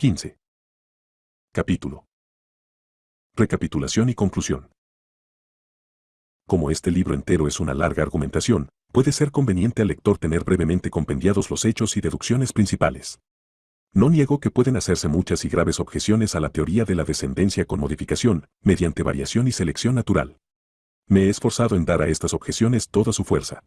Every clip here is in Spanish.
15. Capítulo. Recapitulación y conclusión. Como este libro entero es una larga argumentación, puede ser conveniente al lector tener brevemente compendiados los hechos y deducciones principales. No niego que pueden hacerse muchas y graves objeciones a la teoría de la descendencia con modificación, mediante variación y selección natural. Me he esforzado en dar a estas objeciones toda su fuerza.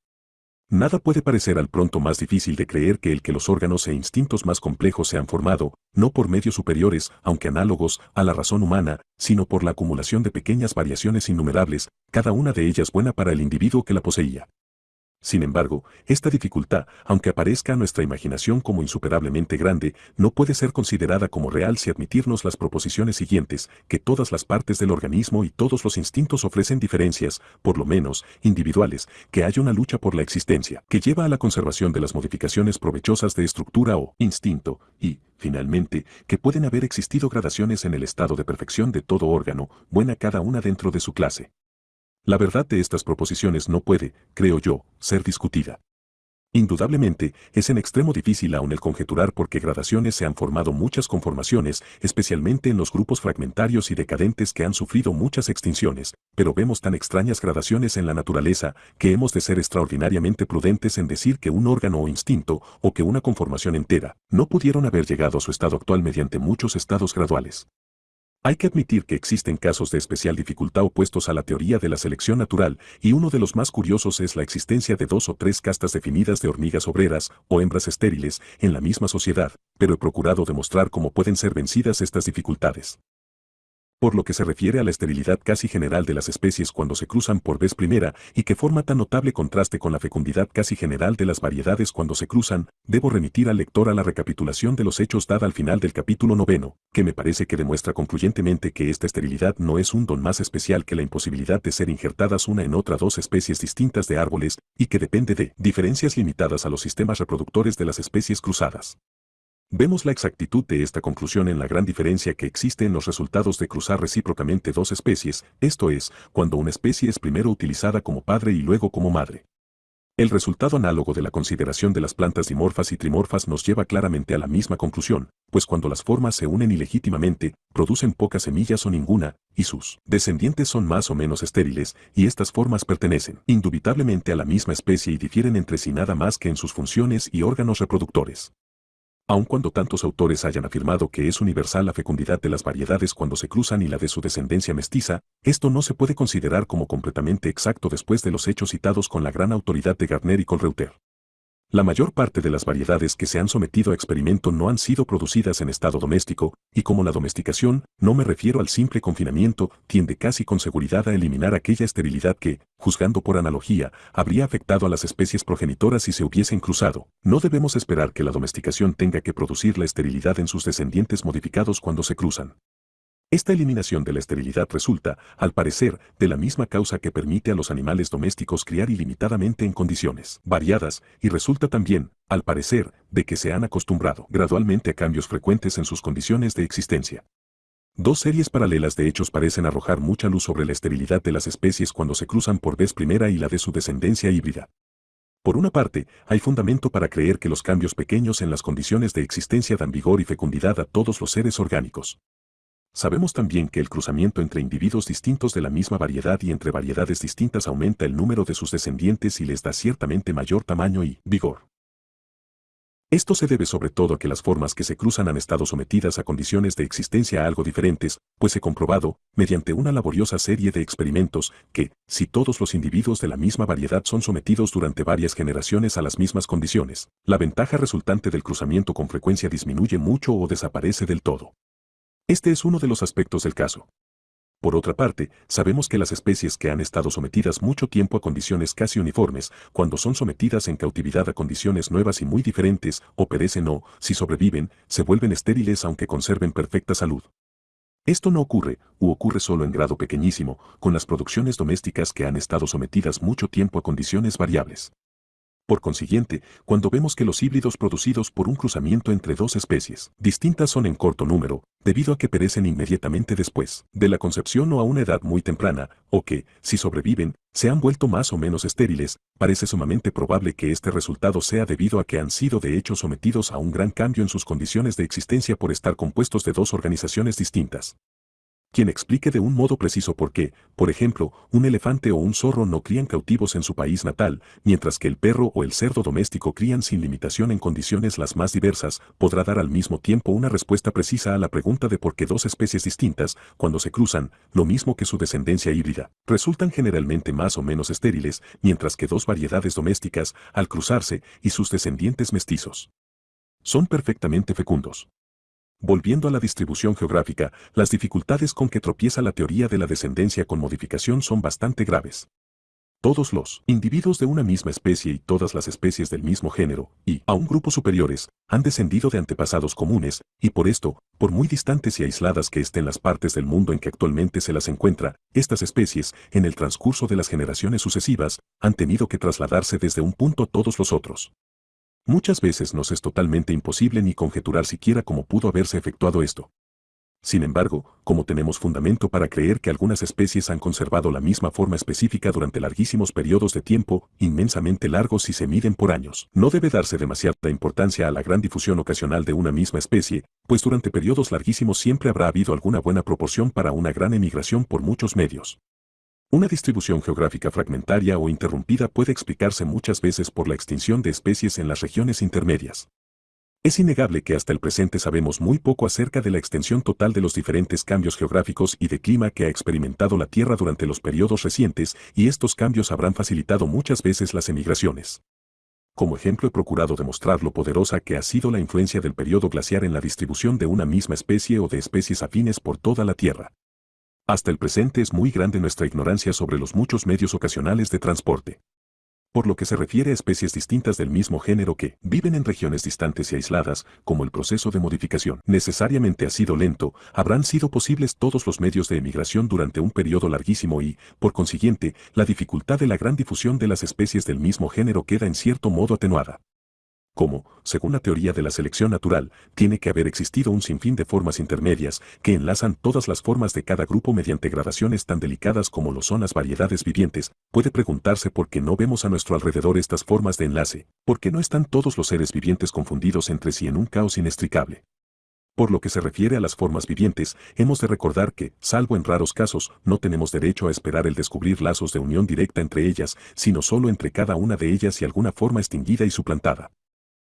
Nada puede parecer al pronto más difícil de creer que el que los órganos e instintos más complejos se han formado, no por medios superiores, aunque análogos, a la razón humana, sino por la acumulación de pequeñas variaciones innumerables, cada una de ellas buena para el individuo que la poseía. Sin embargo, esta dificultad, aunque aparezca a nuestra imaginación como insuperablemente grande, no puede ser considerada como real si admitirnos las proposiciones siguientes, que todas las partes del organismo y todos los instintos ofrecen diferencias, por lo menos, individuales, que hay una lucha por la existencia, que lleva a la conservación de las modificaciones provechosas de estructura o instinto, y, finalmente, que pueden haber existido gradaciones en el estado de perfección de todo órgano, buena cada una dentro de su clase. La verdad de estas proposiciones no puede, creo yo, ser discutida. Indudablemente, es en extremo difícil aún el conjeturar por qué gradaciones se han formado muchas conformaciones, especialmente en los grupos fragmentarios y decadentes que han sufrido muchas extinciones, pero vemos tan extrañas gradaciones en la naturaleza que hemos de ser extraordinariamente prudentes en decir que un órgano o instinto, o que una conformación entera, no pudieron haber llegado a su estado actual mediante muchos estados graduales. Hay que admitir que existen casos de especial dificultad opuestos a la teoría de la selección natural, y uno de los más curiosos es la existencia de 2 o 3 castas definidas de hormigas obreras, o hembras estériles, en la misma sociedad, pero he procurado demostrar cómo pueden ser vencidas estas dificultades. Por lo que se refiere a la esterilidad casi general de las especies cuando se cruzan por vez primera y que forma tan notable contraste con la fecundidad casi general de las variedades cuando se cruzan, debo remitir al lector a la recapitulación de los hechos dada al final del capítulo 9, que me parece que demuestra concluyentemente que esta esterilidad no es un don más especial que la imposibilidad de ser injertadas una en otra 2 especies distintas de árboles, y que depende de diferencias limitadas a los sistemas reproductores de las especies cruzadas. Vemos la exactitud de esta conclusión en la gran diferencia que existe en los resultados de cruzar recíprocamente 2 especies, esto es, cuando una especie es primero utilizada como padre y luego como madre. El resultado análogo de la consideración de las plantas dimorfas y trimorfas nos lleva claramente a la misma conclusión, pues cuando las formas se unen ilegítimamente, producen pocas semillas o ninguna, y sus descendientes son más o menos estériles, y estas formas pertenecen indubitablemente a la misma especie y difieren entre sí nada más que en sus funciones y órganos reproductores. Aun cuando tantos autores hayan afirmado que es universal la fecundidad de las variedades cuando se cruzan y la de su descendencia mestiza, esto no se puede considerar como completamente exacto después de los hechos citados con la gran autoridad de Gardner y Colreuter. La mayor parte de las variedades que se han sometido a experimento no han sido producidas en estado doméstico, y como la domesticación, no me refiero al simple confinamiento, tiende casi con seguridad a eliminar aquella esterilidad que, juzgando por analogía, habría afectado a las especies progenitoras si se hubiesen cruzado. No debemos esperar que la domesticación tenga que producir la esterilidad en sus descendientes modificados cuando se cruzan. Esta eliminación de la esterilidad resulta, al parecer, de la misma causa que permite a los animales domésticos criar ilimitadamente en condiciones variadas, y resulta también, al parecer, de que se han acostumbrado gradualmente a cambios frecuentes en sus condiciones de existencia. 2 series paralelas de hechos parecen arrojar mucha luz sobre la esterilidad de las especies cuando se cruzan por vez primera y la de su descendencia híbrida. Por una parte, hay fundamento para creer que los cambios pequeños en las condiciones de existencia dan vigor y fecundidad a todos los seres orgánicos. Sabemos también que el cruzamiento entre individuos distintos de la misma variedad y entre variedades distintas aumenta el número de sus descendientes y les da ciertamente mayor tamaño y vigor. Esto se debe sobre todo a que las formas que se cruzan han estado sometidas a condiciones de existencia algo diferentes, pues he comprobado, mediante una laboriosa serie de experimentos, que, si todos los individuos de la misma variedad son sometidos durante varias generaciones a las mismas condiciones, la ventaja resultante del cruzamiento con frecuencia disminuye mucho o desaparece del todo. Este es uno de los aspectos del caso. Por otra parte, sabemos que las especies que han estado sometidas mucho tiempo a condiciones casi uniformes, cuando son sometidas en cautividad a condiciones nuevas y muy diferentes, o perecen o, si sobreviven, se vuelven estériles aunque conserven perfecta salud. Esto no ocurre, u ocurre solo en grado pequeñísimo, con las producciones domésticas que han estado sometidas mucho tiempo a condiciones variables. Por consiguiente, cuando vemos que los híbridos producidos por un cruzamiento entre dos especies distintas son en corto número, debido a que perecen inmediatamente después de la concepción o a una edad muy temprana, o que, si sobreviven, se han vuelto más o menos estériles, parece sumamente probable que este resultado sea debido a que han sido de hecho sometidos a un gran cambio en sus condiciones de existencia por estar compuestos de dos organizaciones distintas. Quien explique de un modo preciso por qué, por ejemplo, un elefante o un zorro no crían cautivos en su país natal, mientras que el perro o el cerdo doméstico crían sin limitación en condiciones las más diversas, podrá dar al mismo tiempo una respuesta precisa a la pregunta de por qué dos especies distintas, cuando se cruzan, lo mismo que su descendencia híbrida, resultan generalmente más o menos estériles, mientras que dos variedades domésticas, al cruzarse, y sus descendientes mestizos, son perfectamente fecundos. Volviendo a la distribución geográfica, las dificultades con que tropieza la teoría de la descendencia con modificación son bastante graves. Todos los individuos de una misma especie y todas las especies del mismo género, y aún grupos superiores, han descendido de antepasados comunes, y por esto, por muy distantes y aisladas que estén las partes del mundo en que actualmente se las encuentra, estas especies, en el transcurso de las generaciones sucesivas, han tenido que trasladarse desde un punto a todos los otros. Muchas veces nos es totalmente imposible ni conjeturar siquiera cómo pudo haberse efectuado esto. Sin embargo, como tenemos fundamento para creer que algunas especies han conservado la misma forma específica durante larguísimos periodos de tiempo, inmensamente largos si se miden por años, no debe darse demasiada importancia a la gran difusión ocasional de una misma especie, pues durante periodos larguísimos siempre habrá habido alguna buena proporción para una gran emigración por muchos medios. Una distribución geográfica fragmentaria o interrumpida puede explicarse muchas veces por la extinción de especies en las regiones intermedias. Es innegable que hasta el presente sabemos muy poco acerca de la extensión total de los diferentes cambios geográficos y de clima que ha experimentado la Tierra durante los periodos recientes, y estos cambios habrán facilitado muchas veces las emigraciones. Como ejemplo he procurado demostrar lo poderosa que ha sido la influencia del periodo glaciar en la distribución de una misma especie o de especies afines por toda la Tierra. Hasta el presente es muy grande nuestra ignorancia sobre los muchos medios ocasionales de transporte. Por lo que se refiere a especies distintas del mismo género que viven en regiones distantes y aisladas, como el proceso de modificación necesariamente ha sido lento, habrán sido posibles todos los medios de emigración durante un periodo larguísimo y, por consiguiente, la dificultad de la gran difusión de las especies del mismo género queda en cierto modo atenuada. Como, según la teoría de la selección natural, tiene que haber existido un sinfín de formas intermedias que enlazan todas las formas de cada grupo mediante gradaciones tan delicadas como lo son las variedades vivientes, puede preguntarse por qué no vemos a nuestro alrededor estas formas de enlace, por qué no están todos los seres vivientes confundidos entre sí en un caos inextricable. Por lo que se refiere a las formas vivientes, hemos de recordar que, salvo en raros casos, no tenemos derecho a esperar el descubrir lazos de unión directa entre ellas, sino solo entre cada una de ellas y alguna forma extinguida y suplantada.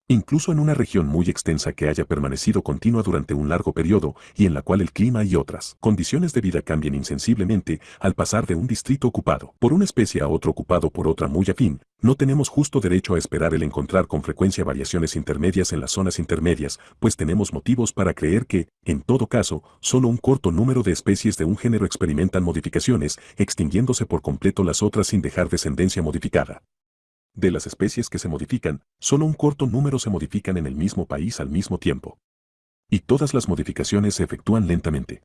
Incluso en una región muy extensa que haya permanecido continua durante un largo periodo y en la cual el clima y otras condiciones de vida cambien insensiblemente al pasar de un distrito ocupado por una especie a otro ocupado por otra muy afín, no tenemos justo derecho a esperar el encontrar con frecuencia variaciones intermedias en las zonas intermedias, pues tenemos motivos para creer que, en todo caso, solo un corto número de especies de un género experimentan modificaciones, extinguiéndose por completo las otras sin dejar descendencia modificada. De las especies que se modifican, solo un corto número se modifican en el mismo país al mismo tiempo. Y todas las modificaciones se efectúan lentamente.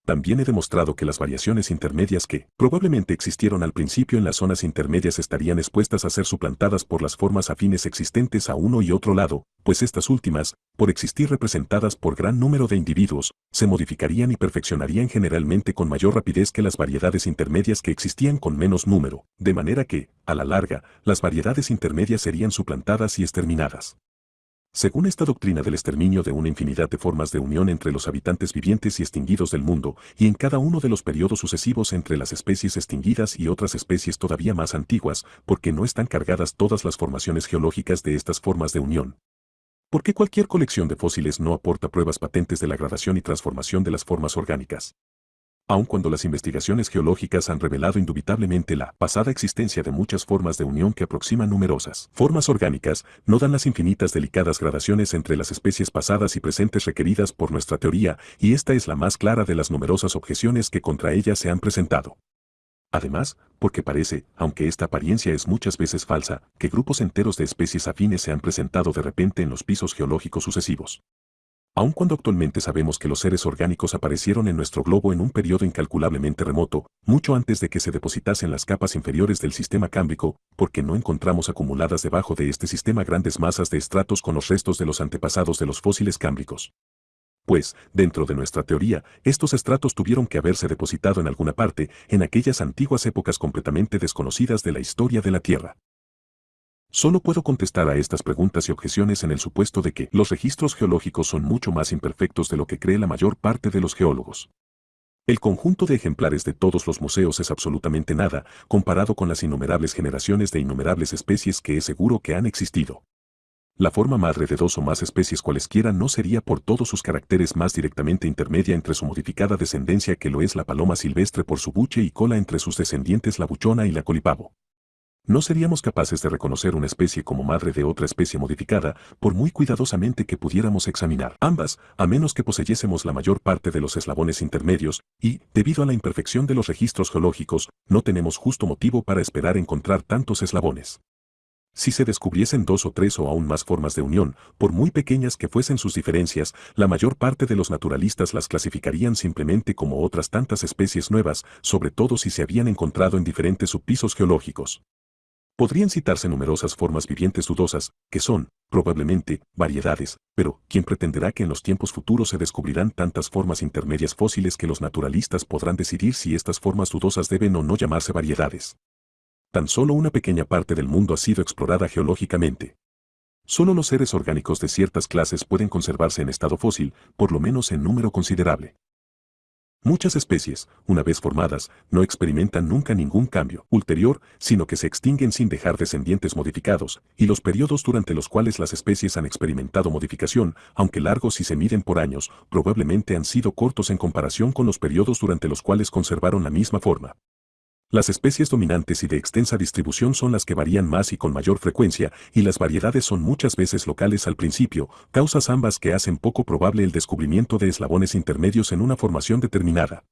También he demostrado que las variaciones intermedias que probablemente existieron al principio en las zonas intermedias estarían expuestas a ser suplantadas por las formas afines existentes a uno y otro lado, pues estas últimas, por existir representadas por gran número de individuos, se modificarían y perfeccionarían generalmente con mayor rapidez que las variedades intermedias que existían con menos número, de manera que, a la larga, las variedades intermedias serían suplantadas y exterminadas. Según esta doctrina del exterminio de una infinidad de formas de unión entre los habitantes vivientes y extinguidos del mundo, y en cada uno de los periodos sucesivos entre las especies extinguidas y otras especies todavía más antiguas, porque no están cargadas todas las formaciones geológicas de estas formas de unión. Porque cualquier colección de fósiles no aporta pruebas patentes de la gradación y transformación de las formas orgánicas. Aun cuando las investigaciones geológicas han revelado indubitablemente la pasada existencia de muchas formas de unión que aproximan numerosas formas orgánicas, no dan las infinitas delicadas gradaciones entre las especies pasadas y presentes requeridas por nuestra teoría, y esta es la más clara de las numerosas objeciones que contra ella se han presentado. Además, porque parece, aunque esta apariencia es muchas veces falsa, que grupos enteros de especies afines se han presentado de repente en los pisos geológicos sucesivos. Aun cuando actualmente sabemos que los seres orgánicos aparecieron en nuestro globo en un periodo incalculablemente remoto, mucho antes de que se depositasen las capas inferiores del sistema cámbrico, porque no encontramos acumuladas debajo de este sistema grandes masas de estratos con los restos de los antepasados de los fósiles cámbricos. Pues, dentro de nuestra teoría, estos estratos tuvieron que haberse depositado en alguna parte, en aquellas antiguas épocas completamente desconocidas de la historia de la Tierra. Solo puedo contestar a estas preguntas y objeciones en el supuesto de que los registros geológicos son mucho más imperfectos de lo que cree la mayor parte de los geólogos. El conjunto de ejemplares de todos los museos es absolutamente nada, comparado con las innumerables generaciones de innumerables especies que es seguro que han existido. La forma madre de dos o más especies cualesquiera no sería por todos sus caracteres más directamente intermedia entre su modificada descendencia que lo es la paloma silvestre por su buche y cola entre sus descendientes la buchona y la colipavo. No seríamos capaces de reconocer una especie como madre de otra especie modificada, por muy cuidadosamente que pudiéramos examinar ambas, a menos que poseyésemos la mayor parte de los eslabones intermedios, y, debido a la imperfección de los registros geológicos, no tenemos justo motivo para esperar encontrar tantos eslabones. Si se descubriesen dos o tres o aún más formas de unión, por muy pequeñas que fuesen sus diferencias, la mayor parte de los naturalistas las clasificarían simplemente como otras tantas especies nuevas, sobre todo si se habían encontrado en diferentes subpisos geológicos. Podrían citarse numerosas formas vivientes dudosas, que son, probablemente, variedades, pero ¿quién pretenderá que en los tiempos futuros se descubrirán tantas formas intermedias fósiles que los naturalistas podrán decidir si estas formas dudosas deben o no llamarse variedades? Tan solo una pequeña parte del mundo ha sido explorada geológicamente. Solo los seres orgánicos de ciertas clases pueden conservarse en estado fósil, por lo menos en número considerable. Muchas especies, una vez formadas, no experimentan nunca ningún cambio ulterior, sino que se extinguen sin dejar descendientes modificados, y los periodos durante los cuales las especies han experimentado modificación, aunque largos si se miden por años, probablemente han sido cortos en comparación con los periodos durante los cuales conservaron la misma forma. Las especies dominantes y de extensa distribución son las que varían más y con mayor frecuencia, y las variedades son muchas veces locales al principio, causas ambas que hacen poco probable el descubrimiento de eslabones intermedios en una formación determinada.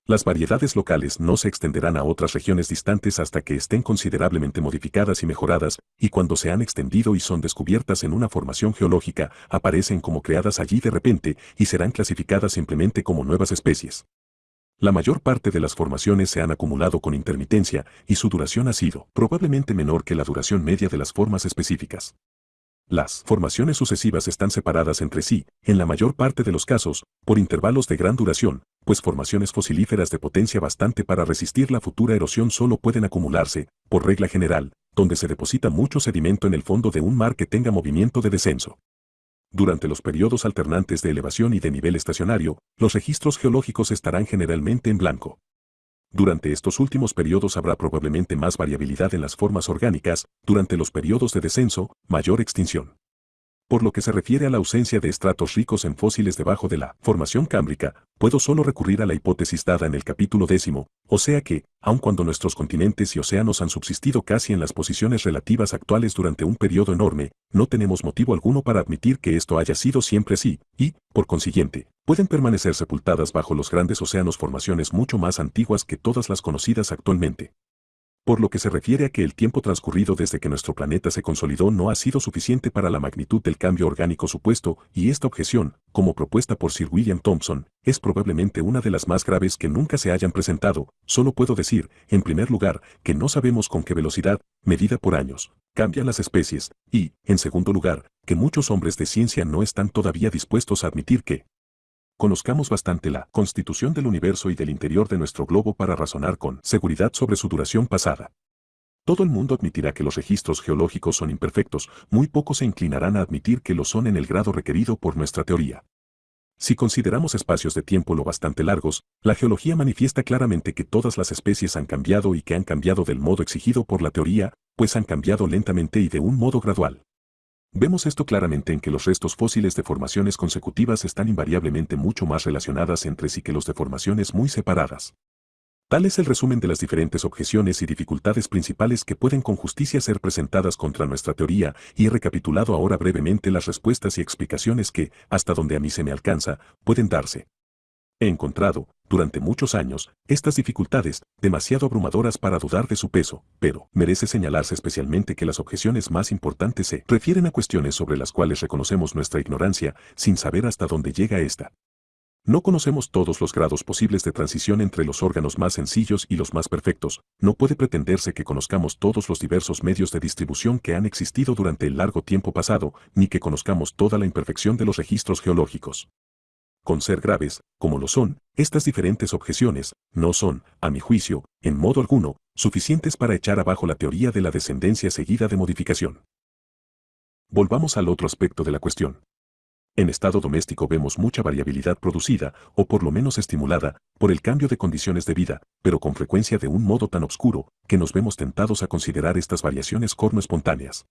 Las variedades locales no se extenderán a otras regiones distantes hasta que estén considerablemente modificadas y mejoradas, y cuando se han extendido y son descubiertas en una formación geológica, aparecen como creadas allí de repente y serán clasificadas simplemente como nuevas especies. La mayor parte de las formaciones se han acumulado con intermitencia y su duración ha sido probablemente menor que la duración media de las formas específicas. Las formaciones sucesivas están separadas entre sí, en la mayor parte de los casos, por intervalos de gran duración, pues formaciones fosilíferas de potencia bastante para resistir la futura erosión solo pueden acumularse, por regla general, donde se deposita mucho sedimento en el fondo de un mar que tenga movimiento de descenso. Durante los periodos alternantes de elevación y de nivel estacionario, los registros geológicos estarán generalmente en blanco. Durante estos últimos periodos habrá probablemente más variabilidad en las formas orgánicas, durante los periodos de descenso, mayor extinción. Por lo que se refiere a la ausencia de estratos ricos en fósiles debajo de la formación cámbrica, puedo solo recurrir a la hipótesis dada en el capítulo 10, o sea que, aun cuando nuestros continentes y océanos han subsistido casi en las posiciones relativas actuales durante un periodo enorme, no tenemos motivo alguno para admitir que esto haya sido siempre así, y, por consiguiente, pueden permanecer sepultadas bajo los grandes océanos formaciones mucho más antiguas que todas las conocidas actualmente. Por lo que se refiere a que el tiempo transcurrido desde que nuestro planeta se consolidó no ha sido suficiente para la magnitud del cambio orgánico supuesto, y esta objeción, como propuesta por Sir William Thomson, es probablemente una de las más graves que nunca se hayan presentado. Solo puedo decir, en primer lugar, que no sabemos con qué velocidad, medida por años, cambian las especies, y, en segundo lugar, que muchos hombres de ciencia no están todavía dispuestos a admitir que conozcamos bastante la constitución del universo y del interior de nuestro globo para razonar con seguridad sobre su duración pasada. Todo el mundo admitirá que los registros geológicos son imperfectos, muy pocos se inclinarán a admitir que lo son en el grado requerido por nuestra teoría. Si consideramos espacios de tiempo lo bastante largos, la geología manifiesta claramente que todas las especies han cambiado y que han cambiado del modo exigido por la teoría, pues han cambiado lentamente y de un modo gradual. Vemos esto claramente en que los restos fósiles de formaciones consecutivas están invariablemente mucho más relacionadas entre sí que los de formaciones muy separadas. Tal es el resumen de las diferentes objeciones y dificultades principales que pueden con justicia ser presentadas contra nuestra teoría, y he recapitulado ahora brevemente las respuestas y explicaciones que, hasta donde a mí se me alcanza, pueden darse. He encontrado, durante muchos años, estas dificultades, demasiado abrumadoras para dudar de su peso, pero merece señalarse especialmente que las objeciones más importantes se refieren a cuestiones sobre las cuales reconocemos nuestra ignorancia, sin saber hasta dónde llega esta. No conocemos todos los grados posibles de transición entre los órganos más sencillos y los más perfectos. No puede pretenderse que conozcamos todos los diversos medios de distribución que han existido durante el largo tiempo pasado, ni que conozcamos toda la imperfección de los registros geológicos. Con ser graves, como lo son, estas diferentes objeciones, no son, a mi juicio, en modo alguno, suficientes para echar abajo la teoría de la descendencia seguida de modificación. Volvamos al otro aspecto de la cuestión. En estado doméstico vemos mucha variabilidad producida, o por lo menos estimulada, por el cambio de condiciones de vida, pero con frecuencia de un modo tan oscuro, que nos vemos tentados a considerar estas variaciones corno-espontáneas.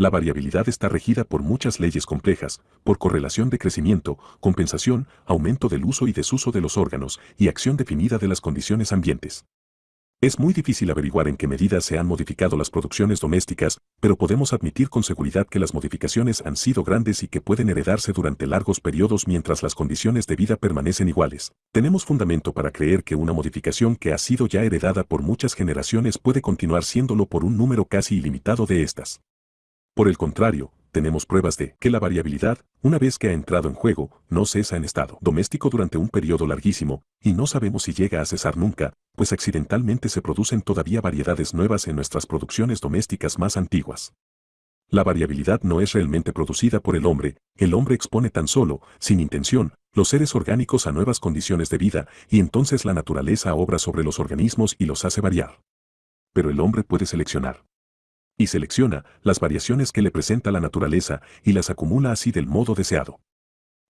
La variabilidad está regida por muchas leyes complejas, por correlación de crecimiento, compensación, aumento del uso y desuso de los órganos, y acción definida de las condiciones ambientes. Es muy difícil averiguar en qué medida se han modificado las producciones domésticas, pero podemos admitir con seguridad que las modificaciones han sido grandes y que pueden heredarse durante largos periodos mientras las condiciones de vida permanecen iguales. Tenemos fundamento para creer que una modificación que ha sido ya heredada por muchas generaciones puede continuar siéndolo por un número casi ilimitado de estas. Por el contrario, tenemos pruebas de que la variabilidad, una vez que ha entrado en juego, no cesa en estado doméstico durante un periodo larguísimo, y no sabemos si llega a cesar nunca, pues accidentalmente se producen todavía variedades nuevas en nuestras producciones domésticas más antiguas. La variabilidad no es realmente producida por el hombre expone tan solo, sin intención, los seres orgánicos a nuevas condiciones de vida, y entonces la naturaleza obra sobre los organismos y los hace variar. Pero el hombre puede seleccionar. Y selecciona las variaciones que le presenta la naturaleza y las acumula así del modo deseado.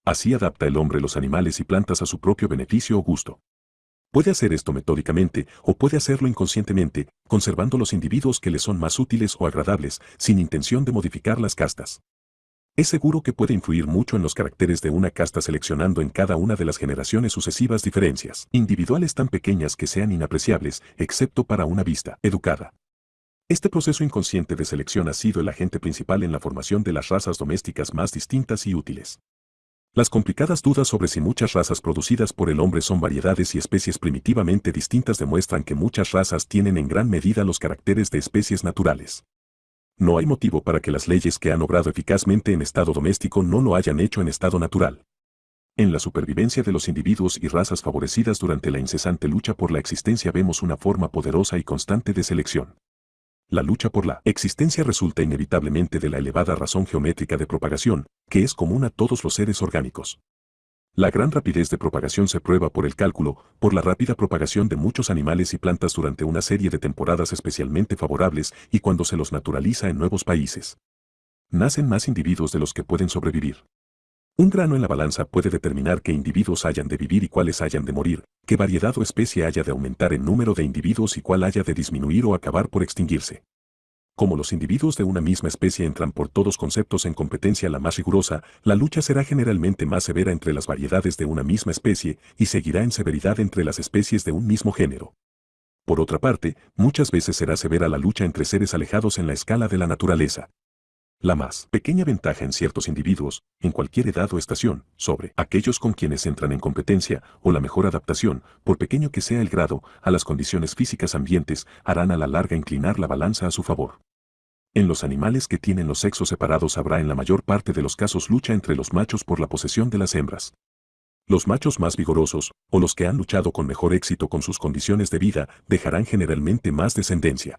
Así adapta el hombre los animales y plantas a su propio beneficio o gusto. Puede hacer esto metódicamente o puede hacerlo inconscientemente, conservando los individuos que le son más útiles o agradables, sin intención de modificar las castas. Es seguro que puede influir mucho en los caracteres de una casta seleccionando en cada una de las generaciones sucesivas diferencias individuales tan pequeñas que sean inapreciables, excepto para una vista educada. Este proceso inconsciente de selección ha sido el agente principal en la formación de las razas domésticas más distintas y útiles. Las complicadas dudas sobre si muchas razas producidas por el hombre son variedades y especies primitivamente distintas demuestran que muchas razas tienen en gran medida los caracteres de especies naturales. No hay motivo para que las leyes que han obrado eficazmente en estado doméstico no lo hayan hecho en estado natural. En la supervivencia de los individuos y razas favorecidas durante la incesante lucha por la existencia vemos una forma poderosa y constante de selección. La lucha por la existencia resulta inevitablemente de la elevada razón geométrica de propagación, que es común a todos los seres orgánicos. La gran rapidez de propagación se prueba por el cálculo, por la rápida propagación de muchos animales y plantas durante una serie de temporadas especialmente favorables y cuando se los naturaliza en nuevos países. Nacen más individuos de los que pueden sobrevivir. Un grano en la balanza puede determinar qué individuos hayan de vivir y cuáles hayan de morir, qué variedad o especie haya de aumentar en número de individuos y cuál haya de disminuir o acabar por extinguirse. Como los individuos de una misma especie entran por todos conceptos en competencia la más rigurosa, la lucha será generalmente más severa entre las variedades de una misma especie y seguirá en severidad entre las especies de un mismo género. Por otra parte, muchas veces será severa la lucha entre seres alejados en la escala de la naturaleza. La más pequeña ventaja en ciertos individuos, en cualquier edad o estación, sobre aquellos con quienes entran en competencia, o la mejor adaptación, por pequeño que sea el grado, a las condiciones físicas ambientes, harán a la larga inclinar la balanza a su favor. En los animales que tienen los sexos separados habrá en la mayor parte de los casos lucha entre los machos por la posesión de las hembras. Los machos más vigorosos, o los que han luchado con mejor éxito con sus condiciones de vida, dejarán generalmente más descendencia.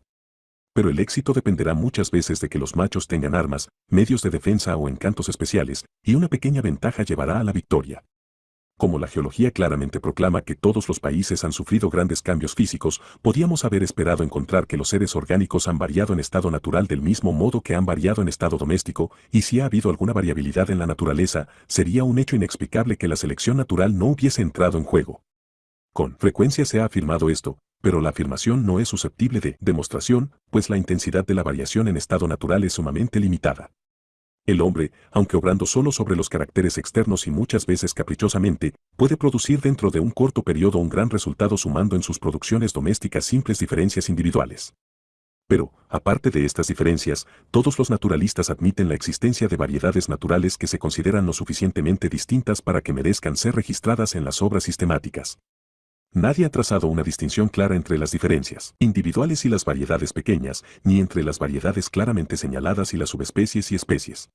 Pero el éxito dependerá muchas veces de que los machos tengan armas, medios de defensa o encantos especiales, y una pequeña ventaja llevará a la victoria. Como la geología claramente proclama que todos los países han sufrido grandes cambios físicos, podíamos haber esperado encontrar que los seres orgánicos han variado en estado natural del mismo modo que han variado en estado doméstico, y si ha habido alguna variabilidad en la naturaleza, sería un hecho inexplicable que la selección natural no hubiese entrado en juego. Con frecuencia se ha afirmado esto, pero la afirmación no es susceptible de demostración, pues la intensidad de la variación en estado natural es sumamente limitada. El hombre, aunque obrando solo sobre los caracteres externos y muchas veces caprichosamente, puede producir dentro de un corto periodo un gran resultado sumando en sus producciones domésticas simples diferencias individuales. Pero, aparte de estas diferencias, todos los naturalistas admiten la existencia de variedades naturales que se consideran lo suficientemente distintas para que merezcan ser registradas en las obras sistemáticas. Nadie ha trazado una distinción clara entre las diferencias individuales y las variedades pequeñas, ni entre las variedades claramente señaladas y las subespecies y especies.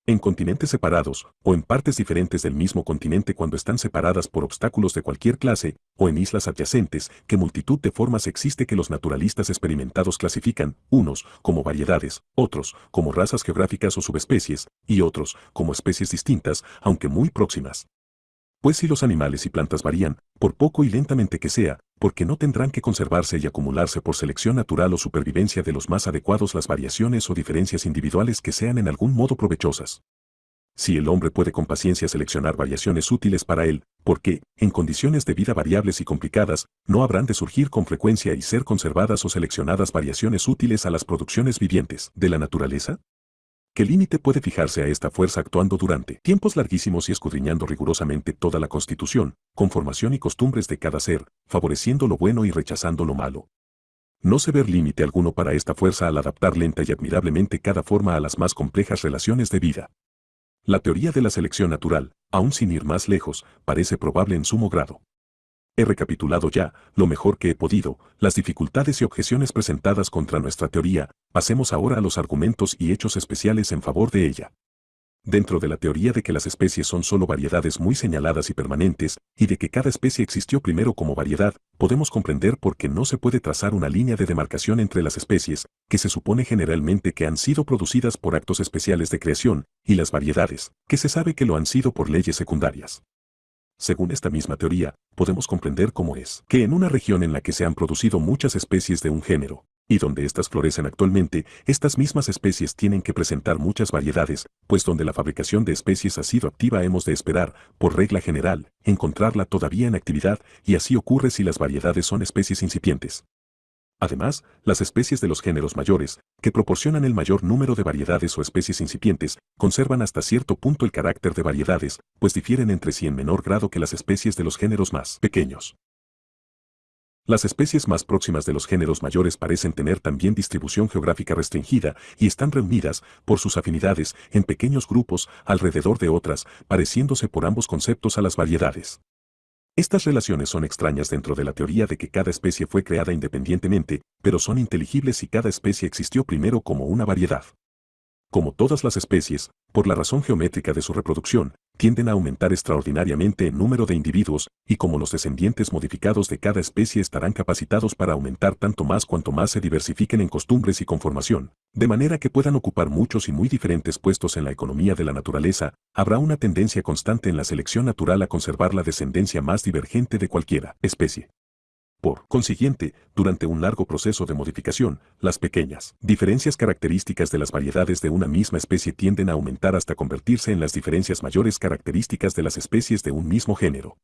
En continentes separados, o en partes diferentes del mismo continente cuando están separadas por obstáculos de cualquier clase, o en islas adyacentes, ¿qué multitud de formas existe que los naturalistas experimentados clasifican, unos como variedades, otros como razas geográficas o subespecies, y otros como especies distintas, aunque muy próximas? Pues si los animales y plantas varían, por poco y lentamente que sea, porque no tendrán que conservarse y acumularse por selección natural o supervivencia de los más adecuados las variaciones o diferencias individuales que sean en algún modo provechosas. Si el hombre puede con paciencia seleccionar variaciones útiles para él, ¿por qué, en condiciones de vida variables y complicadas, no habrán de surgir con frecuencia y ser conservadas o seleccionadas variaciones útiles a las producciones vivientes de la naturaleza? ¿Qué límite puede fijarse a esta fuerza actuando durante tiempos larguísimos y escudriñando rigurosamente toda la constitución, conformación y costumbres de cada ser, favoreciendo lo bueno y rechazando lo malo? No se ve límite alguno para esta fuerza al adaptar lenta y admirablemente cada forma a las más complejas relaciones de vida. La teoría de la selección natural, aun sin ir más lejos, parece probable en sumo grado. He recapitulado ya, lo mejor que he podido, las dificultades y objeciones presentadas contra nuestra teoría. Pasemos ahora a los argumentos y hechos especiales en favor de ella. Dentro de la teoría de que las especies son solo variedades muy señaladas y permanentes, y de que cada especie existió primero como variedad, podemos comprender por qué no se puede trazar una línea de demarcación entre las especies, que se supone generalmente que han sido producidas por actos especiales de creación, y las variedades, que se sabe que lo han sido por leyes secundarias. Según esta misma teoría, podemos comprender cómo es que en una región en la que se han producido muchas especies de un género, y donde éstas florecen actualmente, estas mismas especies tienen que presentar muchas variedades, pues donde la fabricación de especies ha sido activa hemos de esperar, por regla general, encontrarla todavía en actividad, y así ocurre si las variedades son especies incipientes. Además, las especies de los géneros mayores, que proporcionan el mayor número de variedades o especies incipientes, conservan hasta cierto punto el carácter de variedades, pues difieren entre sí en menor grado que las especies de los géneros más pequeños. Las especies más próximas de los géneros mayores parecen tener también distribución geográfica restringida y están reunidas, por sus afinidades, en pequeños grupos alrededor de otras, pareciéndose por ambos conceptos a las variedades. Estas relaciones son extrañas dentro de la teoría de que cada especie fue creada independientemente, pero son inteligibles si cada especie existió primero como una variedad. Como todas las especies, por la razón geométrica de su reproducción, tienden a aumentar extraordinariamente en número de individuos, y como los descendientes modificados de cada especie estarán capacitados para aumentar tanto más cuanto más se diversifiquen en costumbres y conformación, de manera que puedan ocupar muchos y muy diferentes puestos en la economía de la naturaleza, habrá una tendencia constante en la selección natural a conservar la descendencia más divergente de cualquiera especie. Por consiguiente, durante un largo proceso de modificación, las pequeñas diferencias características de las variedades de una misma especie tienden a aumentar hasta convertirse en las diferencias mayores características de las especies de un mismo género.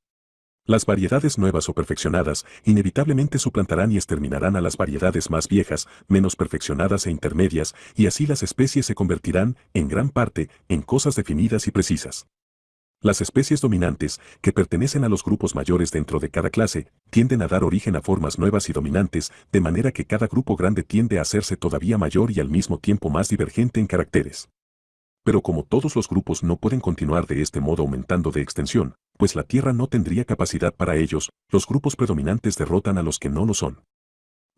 Las variedades nuevas o perfeccionadas inevitablemente suplantarán y exterminarán a las variedades más viejas, menos perfeccionadas e intermedias, y así las especies se convertirán, en gran parte, en cosas definidas y precisas. Las especies dominantes, que pertenecen a los grupos mayores dentro de cada clase, tienden a dar origen a formas nuevas y dominantes, de manera que cada grupo grande tiende a hacerse todavía mayor y al mismo tiempo más divergente en caracteres. Pero como todos los grupos no pueden continuar de este modo aumentando de extensión, pues la Tierra no tendría capacidad para ellos, los grupos predominantes derrotan a los que no lo son.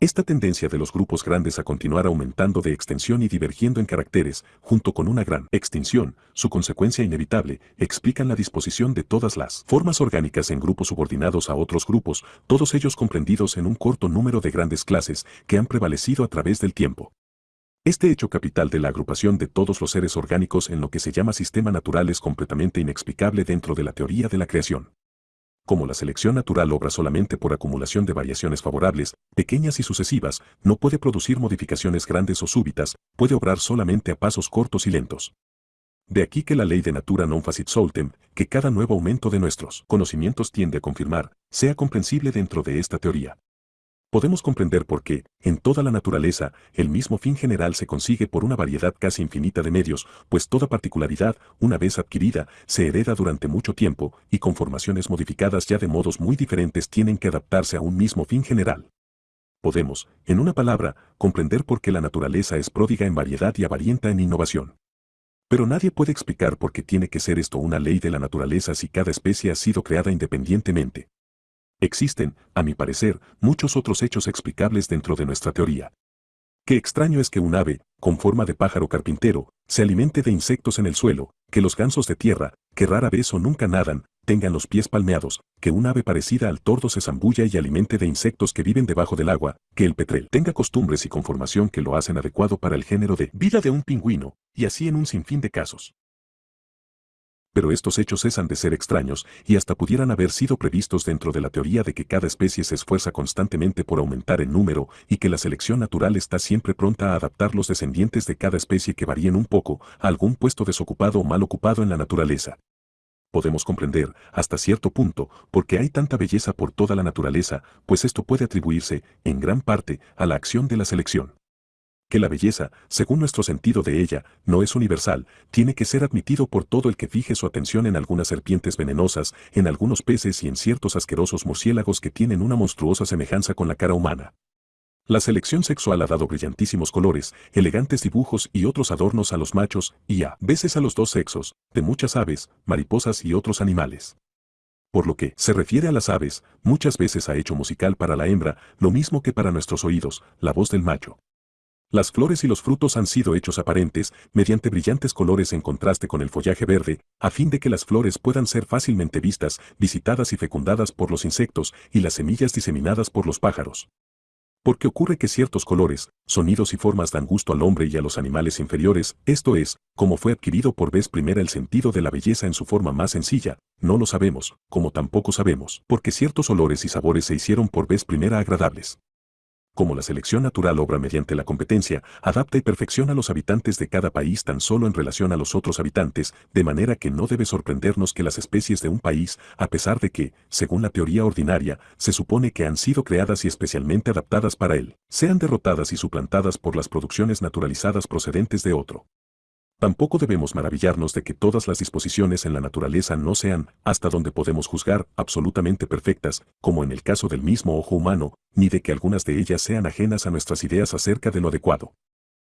Esta tendencia de los grupos grandes a continuar aumentando de extensión y divergiendo en caracteres, junto con una gran extinción, su consecuencia inevitable, explican la disposición de todas las formas orgánicas en grupos subordinados a otros grupos, todos ellos comprendidos en un corto número de grandes clases que han prevalecido a través del tiempo. Este hecho capital de la agrupación de todos los seres orgánicos en lo que se llama sistema natural es completamente inexplicable dentro de la teoría de la creación. Como la selección natural obra solamente por acumulación de variaciones favorables, pequeñas y sucesivas, no puede producir modificaciones grandes o súbitas, puede obrar solamente a pasos cortos y lentos. De aquí que la ley de natura non facit soltem, que cada nuevo aumento de nuestros conocimientos tiende a confirmar, sea comprensible dentro de esta teoría. Podemos comprender por qué, en toda la naturaleza, el mismo fin general se consigue por una variedad casi infinita de medios, pues toda particularidad, una vez adquirida, se hereda durante mucho tiempo, y conformaciones modificadas ya de modos muy diferentes tienen que adaptarse a un mismo fin general. Podemos, en una palabra, comprender por qué la naturaleza es pródiga en variedad y avarienta en innovación. Pero nadie puede explicar por qué tiene que ser esto una ley de la naturaleza si cada especie ha sido creada independientemente. Existen, a mi parecer, muchos otros hechos explicables dentro de nuestra teoría. Qué extraño es que un ave, con forma de pájaro carpintero, se alimente de insectos en el suelo, que los gansos de tierra, que rara vez o nunca nadan, tengan los pies palmeados, que un ave parecida al tordo se zambulla y alimente de insectos que viven debajo del agua, que el petrel tenga costumbres y conformación que lo hacen adecuado para el género de vida de un pingüino, y así en un sinfín de casos. Pero estos hechos cesan de ser extraños y hasta pudieran haber sido previstos dentro de la teoría de que cada especie se esfuerza constantemente por aumentar en número y que la selección natural está siempre pronta a adaptar los descendientes de cada especie que varíen un poco a algún puesto desocupado o mal ocupado en la naturaleza. Podemos comprender, hasta cierto punto, por qué hay tanta belleza por toda la naturaleza, pues esto puede atribuirse, en gran parte, a la acción de la selección. Que la belleza, según nuestro sentido de ella, no es universal, tiene que ser admitido por todo el que fije su atención en algunas serpientes venenosas, en algunos peces y en ciertos asquerosos murciélagos que tienen una monstruosa semejanza con la cara humana. La selección sexual ha dado brillantísimos colores, elegantes dibujos y otros adornos a los machos y a veces a los dos sexos, de muchas aves, mariposas y otros animales. Por lo que se refiere a las aves, muchas veces ha hecho musical para la hembra, lo mismo que para nuestros oídos, la voz del macho. Las flores y los frutos han sido hechos aparentes, mediante brillantes colores en contraste con el follaje verde, a fin de que las flores puedan ser fácilmente vistas, visitadas y fecundadas por los insectos y las semillas diseminadas por los pájaros. Porque ocurre que ciertos colores, sonidos y formas dan gusto al hombre y a los animales inferiores, esto es, como fue adquirido por vez primera el sentido de la belleza en su forma más sencilla, no lo sabemos, como tampoco sabemos, porque ciertos olores y sabores se hicieron por vez primera agradables. Como la selección natural obra mediante la competencia, adapta y perfecciona a los habitantes de cada país tan solo en relación a los otros habitantes, de manera que no debe sorprendernos que las especies de un país, a pesar de que, según la teoría ordinaria, se supone que han sido creadas y especialmente adaptadas para él, sean derrotadas y suplantadas por las producciones naturalizadas procedentes de otro. Tampoco debemos maravillarnos de que todas las disposiciones en la naturaleza no sean, hasta donde podemos juzgar, absolutamente perfectas, como en el caso del mismo ojo humano, ni de que algunas de ellas sean ajenas a nuestras ideas acerca de lo adecuado.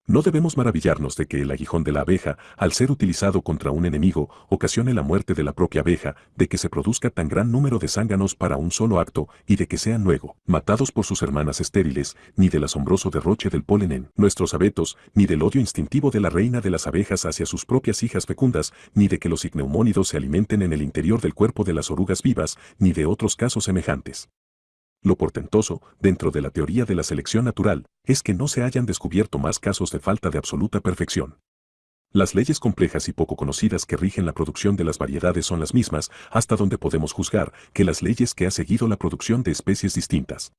No debemos maravillarnos de que el aguijón de la abeja, al ser utilizado contra un enemigo, ocasione la muerte de la propia abeja, de que se produzca tan gran número de zánganos para un solo acto, y de que sean luego matados por sus hermanas estériles, ni del asombroso derroche del polen en nuestros abetos, ni del odio instintivo de la reina de las abejas hacia sus propias hijas fecundas, ni de que los icneumónidos se alimenten en el interior del cuerpo de las orugas vivas, ni de otros casos semejantes. Lo portentoso, dentro de la teoría de la selección natural, es que no se hayan descubierto más casos de falta de absoluta perfección. Las leyes complejas y poco conocidas que rigen la producción de las variedades son las mismas, hasta donde podemos juzgar, que las leyes que ha seguido la producción de especies distintas.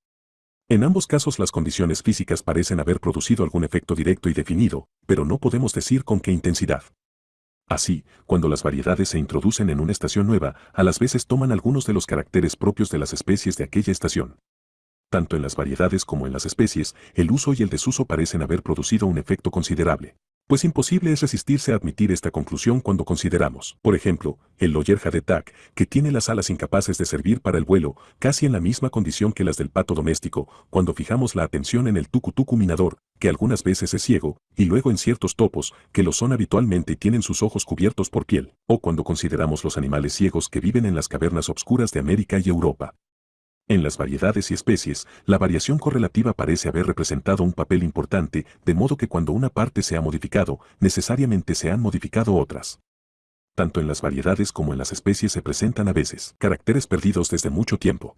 En ambos casos las condiciones físicas parecen haber producido algún efecto directo y definido, pero no podemos decir con qué intensidad. Así, cuando las variedades se introducen en una estación nueva, a las veces toman algunos de los caracteres propios de las especies de aquella estación. Tanto en las variedades como en las especies, el uso y el desuso parecen haber producido un efecto considerable. Pues imposible es resistirse a admitir esta conclusión cuando consideramos, por ejemplo, el Lollerja de Tac, que tiene las alas incapaces de servir para el vuelo, casi en la misma condición que las del pato doméstico, cuando fijamos la atención en el tucutucu minador, que algunas veces es ciego, y luego en ciertos topos, que lo son habitualmente y tienen sus ojos cubiertos por piel, o cuando consideramos los animales ciegos que viven en las cavernas obscuras de América y Europa. En las variedades y especies, la variación correlativa parece haber representado un papel importante, de modo que cuando una parte se ha modificado, necesariamente se han modificado otras. Tanto en las variedades como en las especies se presentan a veces caracteres perdidos desde mucho tiempo.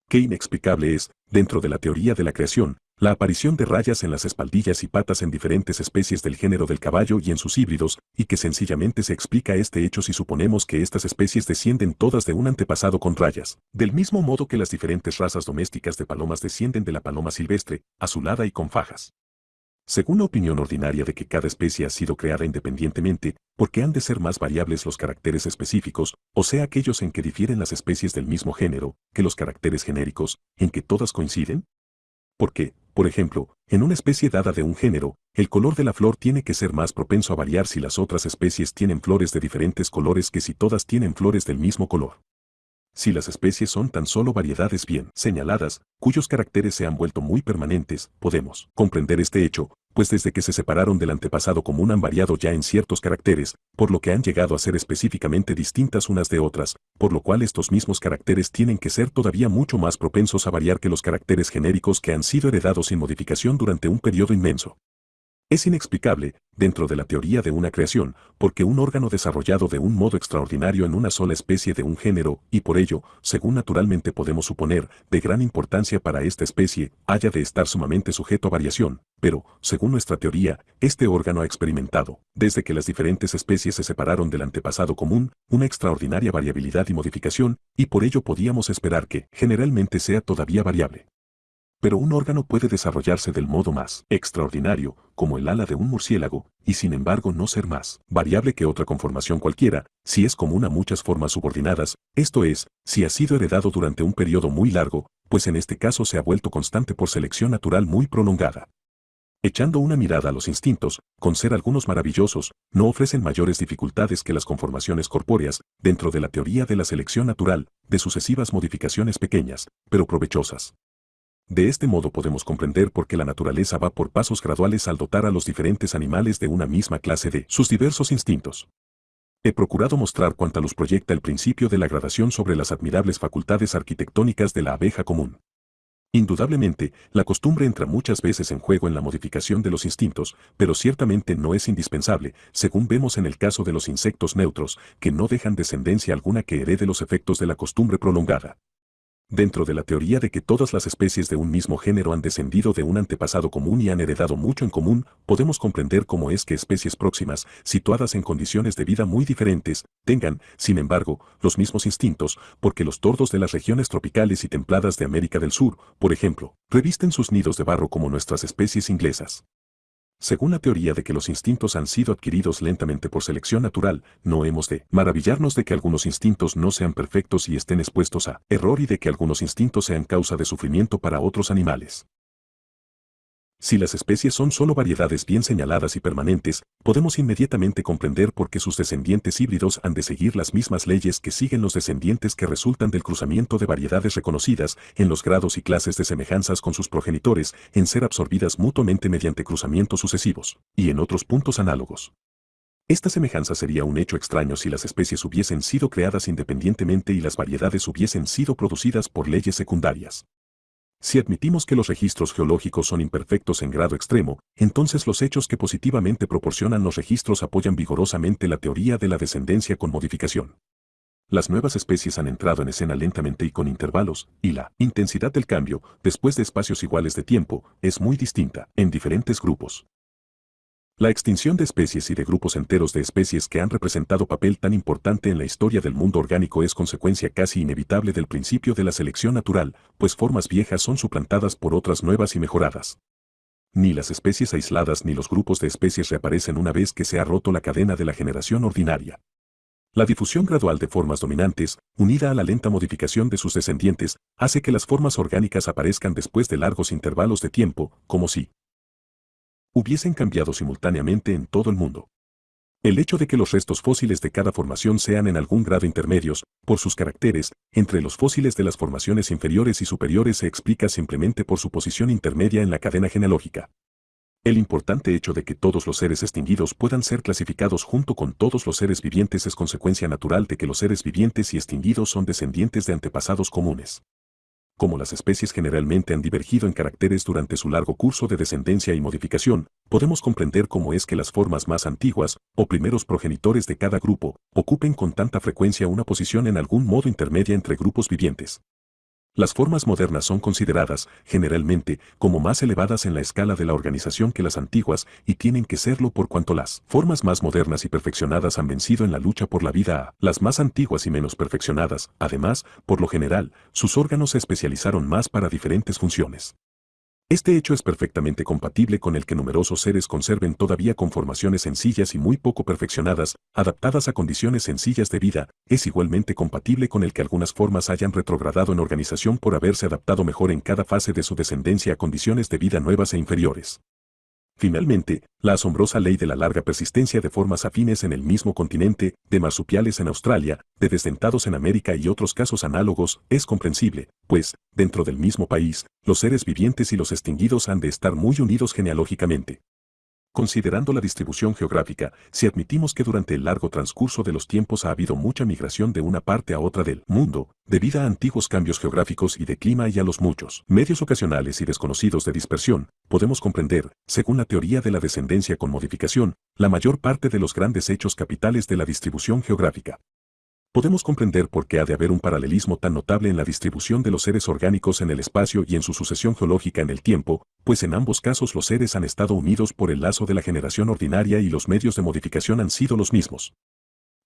Qué inexplicable es, dentro de la teoría de la creación, la aparición de rayas en las espaldillas y patas en diferentes especies del género del caballo y en sus híbridos, y que sencillamente se explica este hecho si suponemos que estas especies descienden todas de un antepasado con rayas, del mismo modo que las diferentes razas domésticas de palomas descienden de la paloma silvestre, azulada y con fajas. Según la opinión ordinaria de que cada especie ha sido creada independientemente, porque han de ser más variables los caracteres específicos, o sea aquellos en que difieren las especies del mismo género, que los caracteres genéricos, en que todas coinciden? Porque, por ejemplo, en una especie dada de un género, el color de la flor tiene que ser más propenso a variar si las otras especies tienen flores de diferentes colores que si todas tienen flores del mismo color. Si las especies son tan solo variedades bien señaladas, cuyos caracteres se han vuelto muy permanentes, podemos comprender este hecho, pues desde que se separaron del antepasado común han variado ya en ciertos caracteres, por lo que han llegado a ser específicamente distintas unas de otras, por lo cual estos mismos caracteres tienen que ser todavía mucho más propensos a variar que los caracteres genéricos que han sido heredados sin modificación durante un periodo inmenso. Es inexplicable, dentro de la teoría de una creación, porque un órgano desarrollado de un modo extraordinario en una sola especie de un género, y por ello, según naturalmente podemos suponer, de gran importancia para esta especie, haya de estar sumamente sujeto a variación, pero, según nuestra teoría, este órgano ha experimentado, desde que las diferentes especies se separaron del antepasado común, una extraordinaria variabilidad y modificación, y por ello podíamos esperar que, generalmente sea todavía variable. Pero un órgano puede desarrollarse del modo más extraordinario, como el ala de un murciélago, y sin embargo no ser más variable que otra conformación cualquiera, si es común a muchas formas subordinadas, esto es, si ha sido heredado durante un periodo muy largo, pues en este caso se ha vuelto constante por selección natural muy prolongada. Echando una mirada a los instintos, con ser algunos maravillosos, no ofrecen mayores dificultades que las conformaciones corpóreas, dentro de la teoría de la selección natural, de sucesivas modificaciones pequeñas, pero provechosas. De este modo podemos comprender por qué la naturaleza va por pasos graduales al dotar a los diferentes animales de una misma clase de sus diversos instintos. He procurado mostrar cuánta luz proyecta el principio de la gradación sobre las admirables facultades arquitectónicas de la abeja común. Indudablemente, la costumbre entra muchas veces en juego en la modificación de los instintos, pero ciertamente no es indispensable, según vemos en el caso de los insectos neutros, que no dejan descendencia alguna que herede los efectos de la costumbre prolongada. Dentro de la teoría de que todas las especies de un mismo género han descendido de un antepasado común y han heredado mucho en común, podemos comprender cómo es que especies próximas, situadas en condiciones de vida muy diferentes, tengan, sin embargo, los mismos instintos, porque los tordos de las regiones tropicales y templadas de América del Sur, por ejemplo, revisten sus nidos de barro como nuestras especies inglesas. Según la teoría de que los instintos han sido adquiridos lentamente por selección natural, no hemos de maravillarnos de que algunos instintos no sean perfectos y estén expuestos a error y de que algunos instintos sean causa de sufrimiento para otros animales. Si las especies son solo variedades bien señaladas y permanentes, podemos inmediatamente comprender por qué sus descendientes híbridos han de seguir las mismas leyes que siguen los descendientes que resultan del cruzamiento de variedades reconocidas en los grados y clases de semejanzas con sus progenitores, en ser absorbidas mutuamente mediante cruzamientos sucesivos, y en otros puntos análogos. Esta semejanza sería un hecho extraño si las especies hubiesen sido creadas independientemente y las variedades hubiesen sido producidas por leyes secundarias. Si admitimos que los registros geológicos son imperfectos en grado extremo, entonces los hechos que positivamente proporcionan los registros apoyan vigorosamente la teoría de la descendencia con modificación. Las nuevas especies han entrado en escena lentamente y con intervalos, y la intensidad del cambio, después de espacios iguales de tiempo, es muy distinta en diferentes grupos. La extinción de especies y de grupos enteros de especies que han representado papel tan importante en la historia del mundo orgánico es consecuencia casi inevitable del principio de la selección natural, pues formas viejas son suplantadas por otras nuevas y mejoradas. Ni las especies aisladas ni los grupos de especies reaparecen una vez que se ha roto la cadena de la generación ordinaria. La difusión gradual de formas dominantes, unida a la lenta modificación de sus descendientes, hace que las formas orgánicas aparezcan después de largos intervalos de tiempo, como si hubiesen cambiado simultáneamente en todo el mundo. El hecho de que los restos fósiles de cada formación sean en algún grado intermedios, por sus caracteres, entre los fósiles de las formaciones inferiores y superiores se explica simplemente por su posición intermedia en la cadena genealógica. El importante hecho de que todos los seres extinguidos puedan ser clasificados junto con todos los seres vivientes es consecuencia natural de que los seres vivientes y extinguidos son descendientes de antepasados comunes. Como las especies generalmente han divergido en caracteres durante su largo curso de descendencia y modificación, podemos comprender cómo es que las formas más antiguas, o primeros progenitores de cada grupo, ocupen con tanta frecuencia una posición en algún modo intermedia entre grupos vivientes. Las formas modernas son consideradas, generalmente, como más elevadas en la escala de la organización que las antiguas, y tienen que serlo por cuanto las formas más modernas y perfeccionadas han vencido en la lucha por la vida a las más antiguas y menos perfeccionadas. Además, por lo general, sus órganos se especializaron más para diferentes funciones. Este hecho es perfectamente compatible con el que numerosos seres conserven todavía conformaciones sencillas y muy poco perfeccionadas, adaptadas a condiciones sencillas de vida, es igualmente compatible con el que algunas formas hayan retrogradado en organización por haberse adaptado mejor en cada fase de su descendencia a condiciones de vida nuevas e inferiores. Finalmente, la asombrosa ley de la larga persistencia de formas afines en el mismo continente, de marsupiales en Australia, de desdentados en América y otros casos análogos, es comprensible, pues, dentro del mismo país, los seres vivientes y los extinguidos han de estar muy unidos genealógicamente. Considerando la distribución geográfica, si admitimos que durante el largo transcurso de los tiempos ha habido mucha migración de una parte a otra del mundo, debido a antiguos cambios geográficos y de clima y a los muchos medios ocasionales y desconocidos de dispersión, podemos comprender, según la teoría de la descendencia con modificación, la mayor parte de los grandes hechos capitales de la distribución geográfica. Podemos comprender por qué ha de haber un paralelismo tan notable en la distribución de los seres orgánicos en el espacio y en su sucesión geológica en el tiempo, pues en ambos casos los seres han estado unidos por el lazo de la generación ordinaria y los medios de modificación han sido los mismos.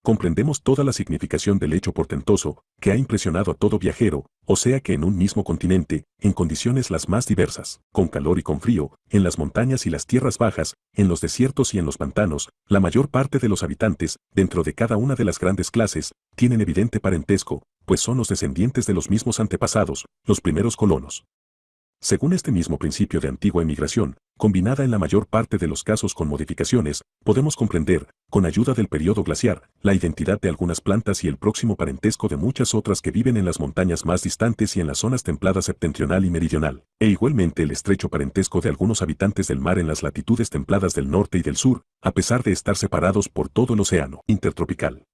Comprendemos toda la significación del hecho portentoso, que ha impresionado a todo viajero, o sea que en un mismo continente, en condiciones las más diversas, con calor y con frío, en las montañas y las tierras bajas, en los desiertos y en los pantanos, la mayor parte de los habitantes, dentro de cada una de las grandes clases, tienen evidente parentesco, pues son los descendientes de los mismos antepasados, los primeros colonos. Según este mismo principio de antigua emigración, combinada en la mayor parte de los casos con modificaciones, podemos comprender, con ayuda del periodo glaciar, la identidad de algunas plantas y el próximo parentesco de muchas otras que viven en las montañas más distantes y en las zonas templadas septentrional y meridional, e igualmente el estrecho parentesco de algunos habitantes del mar en las latitudes templadas del norte y del sur, a pesar de estar separados por todo el océano intertropical.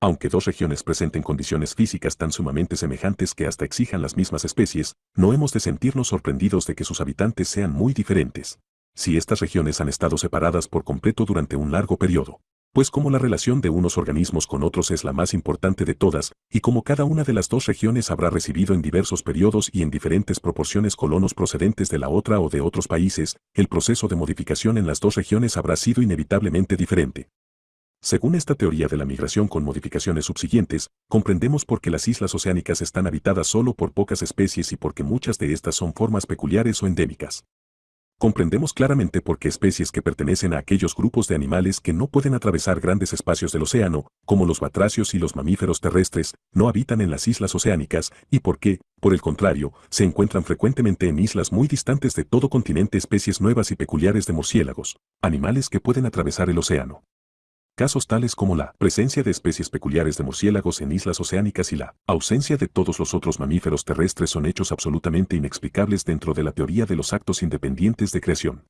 Aunque dos regiones presenten condiciones físicas tan sumamente semejantes que hasta exijan las mismas especies, no hemos de sentirnos sorprendidos de que sus habitantes sean muy diferentes. Si estas regiones han estado separadas por completo durante un largo periodo, pues como la relación de unos organismos con otros es la más importante de todas, y como cada una de las dos regiones habrá recibido en diversos periodos y en diferentes proporciones colonos procedentes de la otra o de otros países, el proceso de modificación en las dos regiones habrá sido inevitablemente diferente. Según esta teoría de la migración con modificaciones subsiguientes, comprendemos por qué las islas oceánicas están habitadas solo por pocas especies y por qué muchas de estas son formas peculiares o endémicas. Comprendemos claramente por qué especies que pertenecen a aquellos grupos de animales que no pueden atravesar grandes espacios del océano, como los batracios y los mamíferos terrestres, no habitan en las islas oceánicas, y por qué, por el contrario, se encuentran frecuentemente en islas muy distantes de todo continente especies nuevas y peculiares de murciélagos, animales que pueden atravesar el océano. Casos tales como la presencia de especies peculiares de murciélagos en islas oceánicas y la ausencia de todos los otros mamíferos terrestres son hechos absolutamente inexplicables dentro de la teoría de los actos independientes de creación.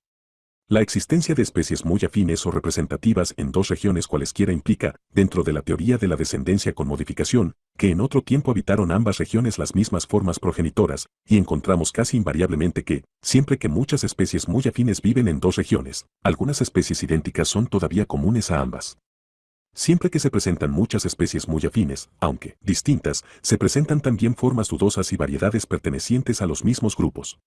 La existencia de especies muy afines o representativas en dos regiones cualesquiera implica, dentro de la teoría de la descendencia con modificación, que en otro tiempo habitaron ambas regiones las mismas formas progenitoras, y encontramos casi invariablemente que, siempre que muchas especies muy afines viven en dos regiones, algunas especies idénticas son todavía comunes a ambas. Siempre que se presentan muchas especies muy afines, aunque distintas, se presentan también formas dudosas y variedades pertenecientes a los mismos grupos.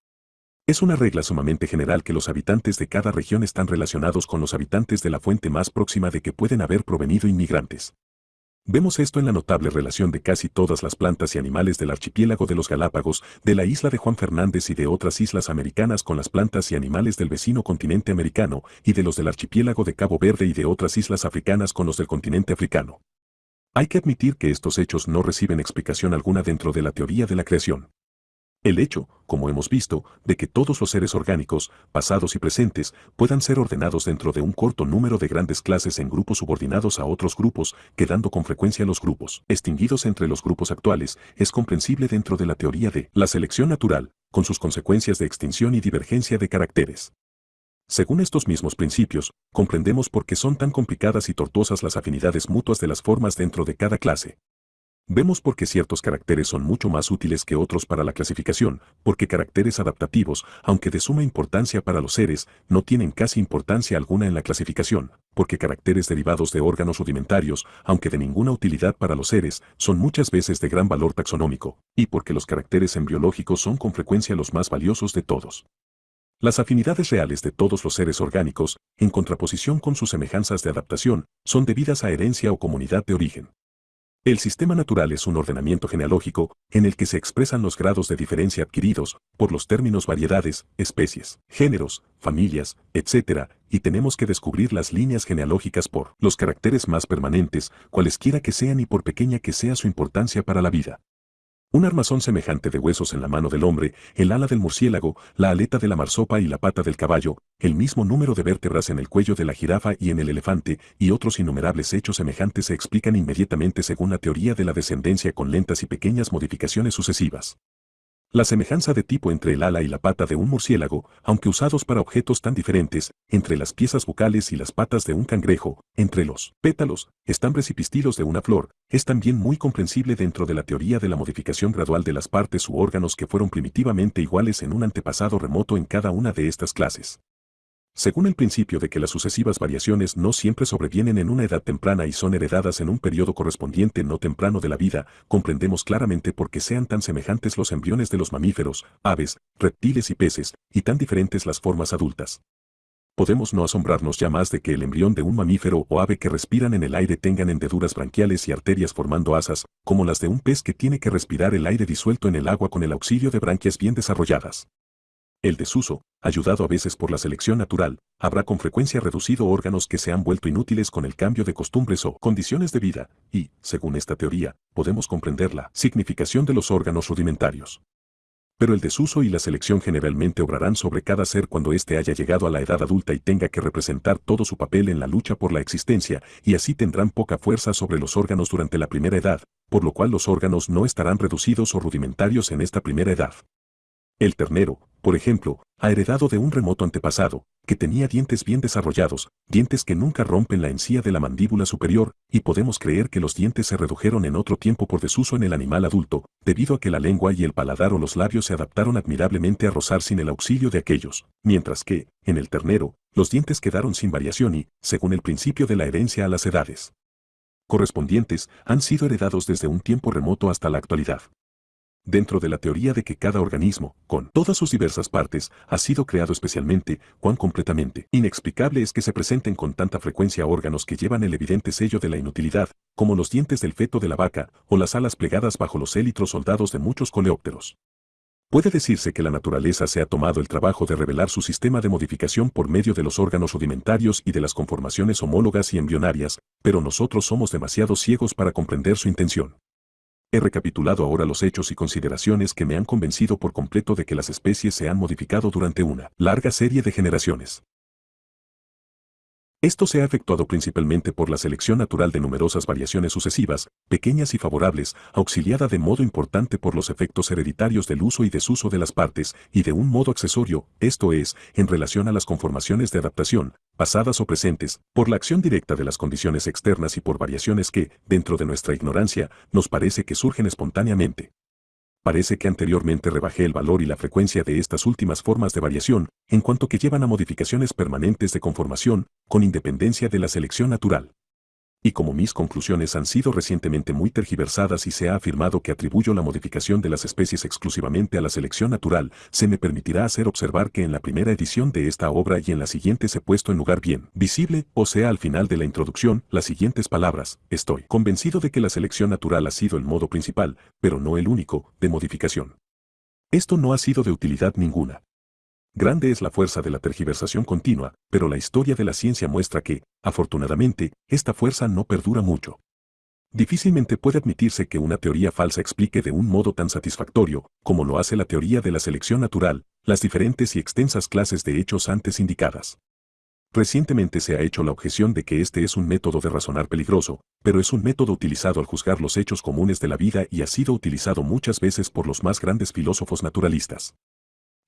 Es una regla sumamente general que los habitantes de cada región están relacionados con los habitantes de la fuente más próxima de que pueden haber provenido inmigrantes. Vemos esto en la notable relación de casi todas las plantas y animales del archipiélago de los Galápagos, de la isla de Juan Fernández y de otras islas americanas con las plantas y animales del vecino continente americano, y de los del archipiélago de Cabo Verde y de otras islas africanas con los del continente africano. Hay que admitir que estos hechos no reciben explicación alguna dentro de la teoría de la creación. El hecho, como hemos visto, de que todos los seres orgánicos, pasados y presentes, puedan ser ordenados dentro de un corto número de grandes clases en grupos subordinados a otros grupos, quedando con frecuencia los grupos extinguidos entre los grupos actuales, es comprensible dentro de la teoría de la selección natural, con sus consecuencias de extinción y divergencia de caracteres. Según estos mismos principios, comprendemos por qué son tan complicadas y tortuosas las afinidades mutuas de las formas dentro de cada clase. Vemos por qué ciertos caracteres son mucho más útiles que otros para la clasificación, porque caracteres adaptativos, aunque de suma importancia para los seres, no tienen casi importancia alguna en la clasificación, porque caracteres derivados de órganos rudimentarios, aunque de ninguna utilidad para los seres, son muchas veces de gran valor taxonómico, y porque los caracteres embriológicos son con frecuencia los más valiosos de todos. Las afinidades reales de todos los seres orgánicos, en contraposición con sus semejanzas de adaptación, son debidas a herencia o comunidad de origen. El sistema natural es un ordenamiento genealógico, en el que se expresan los grados de diferencia adquiridos, por los términos variedades, especies, géneros, familias, etc., y tenemos que descubrir las líneas genealógicas por los caracteres más permanentes, cualesquiera que sean y por pequeña que sea su importancia para la vida. Un armazón semejante de huesos en la mano del hombre, el ala del murciélago, la aleta de la marsopa y la pata del caballo, el mismo número de vértebras en el cuello de la jirafa y en el elefante, y otros innumerables hechos semejantes se explican inmediatamente según la teoría de la descendencia con lentas y pequeñas modificaciones sucesivas. La semejanza de tipo entre el ala y la pata de un murciélago, aunque usados para objetos tan diferentes, entre las piezas bucales y las patas de un cangrejo, entre los pétalos, estambres y pistilos de una flor, es también muy comprensible dentro de la teoría de la modificación gradual de las partes u órganos que fueron primitivamente iguales en un antepasado remoto en cada una de estas clases. Según el principio de que las sucesivas variaciones no siempre sobrevienen en una edad temprana y son heredadas en un periodo correspondiente no temprano de la vida, comprendemos claramente por qué sean tan semejantes los embriones de los mamíferos, aves, reptiles y peces, y tan diferentes las formas adultas. Podemos no asombrarnos ya más de que el embrión de un mamífero o ave que respiran en el aire tengan hendeduras branquiales y arterias formando asas, como las de un pez que tiene que respirar el aire disuelto en el agua con el auxilio de branquias bien desarrolladas. El desuso, ayudado a veces por la selección natural, habrá con frecuencia reducido órganos que se han vuelto inútiles con el cambio de costumbres o condiciones de vida, y, según esta teoría, podemos comprender la significación de los órganos rudimentarios. Pero el desuso y la selección generalmente obrarán sobre cada ser cuando éste haya llegado a la edad adulta y tenga que representar todo su papel en la lucha por la existencia, y así tendrán poca fuerza sobre los órganos durante la primera edad, por lo cual los órganos no estarán reducidos o rudimentarios en esta primera edad. El ternero, por ejemplo, ha heredado de un remoto antepasado, que tenía dientes bien desarrollados, dientes que nunca rompen la encía de la mandíbula superior, y podemos creer que los dientes se redujeron en otro tiempo por desuso en el animal adulto, debido a que la lengua y el paladar o los labios se adaptaron admirablemente a rozar sin el auxilio de aquellos, mientras que, en el ternero, los dientes quedaron sin variación y, según el principio de la herencia a las edades correspondientes, han sido heredados desde un tiempo remoto hasta la actualidad. Dentro de la teoría de que cada organismo, con todas sus diversas partes, ha sido creado especialmente, cuán completamente inexplicable es que se presenten con tanta frecuencia órganos que llevan el evidente sello de la inutilidad, como los dientes del feto de la vaca, o las alas plegadas bajo los élitros soldados de muchos coleópteros. Puede decirse que la naturaleza se ha tomado el trabajo de revelar su sistema de modificación por medio de los órganos rudimentarios y de las conformaciones homólogas y embrionarias, pero nosotros somos demasiado ciegos para comprender su intención. He recapitulado ahora los hechos y consideraciones que me han convencido por completo de que las especies se han modificado durante una larga serie de generaciones. Esto se ha efectuado principalmente por la selección natural de numerosas variaciones sucesivas, pequeñas y favorables, auxiliada de modo importante por los efectos hereditarios del uso y desuso de las partes, y de un modo accesorio, esto es, en relación a las conformaciones de adaptación, pasadas o presentes, por la acción directa de las condiciones externas y por variaciones que, dentro de nuestra ignorancia, nos parece que surgen espontáneamente. Parece que anteriormente rebajé el valor y la frecuencia de estas últimas formas de variación, en cuanto que llevan a modificaciones permanentes de conformación, con independencia de la selección natural. Y como mis conclusiones han sido recientemente muy tergiversadas y se ha afirmado que atribuyo la modificación de las especies exclusivamente a la selección natural, se me permitirá hacer observar que en la primera edición de esta obra y en la siguiente he puesto en lugar bien visible, o sea al final de la introducción, las siguientes palabras: estoy convencido de que la selección natural ha sido el modo principal, pero no el único, de modificación. Esto no ha sido de utilidad ninguna. Grande es la fuerza de la tergiversación continua, pero la historia de la ciencia muestra que, afortunadamente, esta fuerza no perdura mucho. Difícilmente puede admitirse que una teoría falsa explique de un modo tan satisfactorio, como lo hace la teoría de la selección natural, las diferentes y extensas clases de hechos antes indicadas. Recientemente se ha hecho la objeción de que este es un método de razonar peligroso, pero es un método utilizado al juzgar los hechos comunes de la vida y ha sido utilizado muchas veces por los más grandes filósofos naturalistas.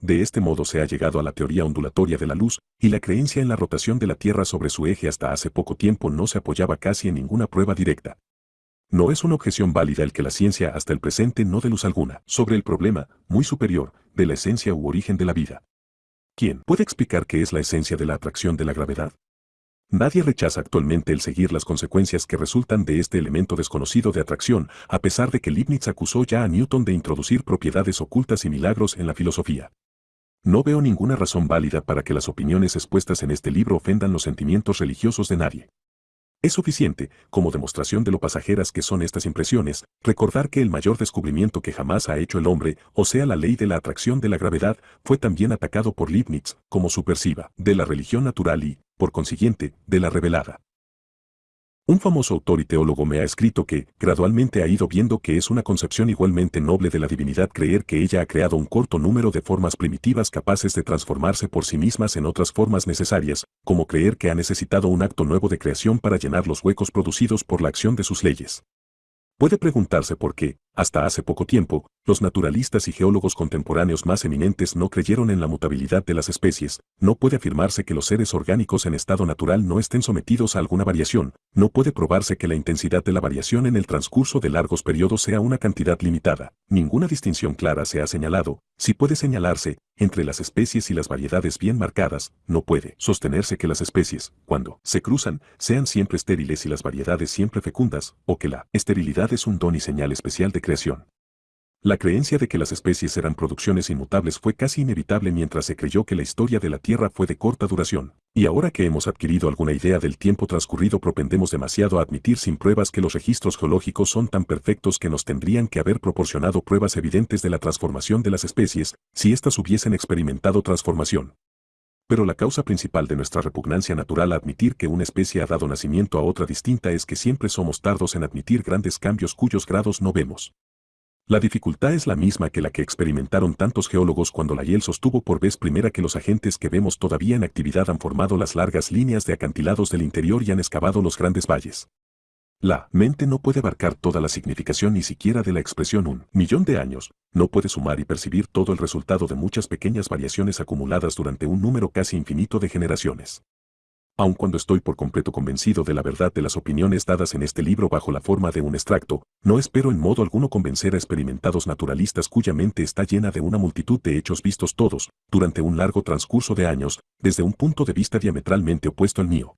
De este modo se ha llegado a la teoría ondulatoria de la luz, y la creencia en la rotación de la Tierra sobre su eje hasta hace poco tiempo no se apoyaba casi en ninguna prueba directa. No es una objeción válida el que la ciencia hasta el presente no dé luz alguna sobre el problema, muy superior, de la esencia u origen de la vida. ¿Quién puede explicar qué es la esencia de la atracción de la gravedad? Nadie rechaza actualmente el seguir las consecuencias que resultan de este elemento desconocido de atracción, a pesar de que Leibniz acusó ya a Newton de introducir propiedades ocultas y milagros en la filosofía. No veo ninguna razón válida para que las opiniones expuestas en este libro ofendan los sentimientos religiosos de nadie. Es suficiente, como demostración de lo pasajeras que son estas impresiones, recordar que el mayor descubrimiento que jamás ha hecho el hombre, o sea la ley de la atracción de la gravedad, fue también atacado por Leibniz, como subversiva, de la religión natural y, por consiguiente, de la revelada. Un famoso autor y teólogo me ha escrito que, gradualmente ha ido viendo que es una concepción igualmente noble de la divinidad creer que ella ha creado un corto número de formas primitivas capaces de transformarse por sí mismas en otras formas necesarias, como creer que ha necesitado un acto nuevo de creación para llenar los huecos producidos por la acción de sus leyes. Puede preguntarse por qué, Hasta hace poco tiempo, los naturalistas y geólogos contemporáneos más eminentes no creyeron en la mutabilidad de las especies. No puede afirmarse que los seres orgánicos en estado natural no estén sometidos a alguna variación. No puede probarse que la intensidad de la variación en el transcurso de largos periodos sea una cantidad limitada. Ninguna distinción clara se ha señalado. Si puede señalarse, entre las especies y las variedades bien marcadas, no puede sostenerse que las especies, cuando se cruzan, sean siempre estériles y las variedades siempre fecundas, o que la esterilidad es un don y señal especial de creación. La creencia de que las especies eran producciones inmutables fue casi inevitable mientras se creyó que la historia de la Tierra fue de corta duración. Y ahora que hemos adquirido alguna idea del tiempo transcurrido, propendemos demasiado a admitir sin pruebas que los registros geológicos son tan perfectos que nos tendrían que haber proporcionado pruebas evidentes de la transformación de las especies, si éstas hubiesen experimentado transformación. Pero la causa principal de nuestra repugnancia natural a admitir que una especie ha dado nacimiento a otra distinta es que siempre somos tardos en admitir grandes cambios cuyos grados no vemos. La dificultad es la misma que la que experimentaron tantos geólogos cuando Lyell sostuvo por vez primera que los agentes que vemos todavía en actividad han formado las largas líneas de acantilados del interior y han excavado los grandes valles. La mente no puede abarcar toda la significación ni siquiera de la expresión 1.000.000 de años, no puede sumar y percibir todo el resultado de muchas pequeñas variaciones acumuladas durante un número casi infinito de generaciones. Aun cuando estoy por completo convencido de la verdad de las opiniones dadas en este libro bajo la forma de un extracto, no espero en modo alguno convencer a experimentados naturalistas cuya mente está llena de una multitud de hechos vistos todos, durante un largo transcurso de años, desde un punto de vista diametralmente opuesto al mío.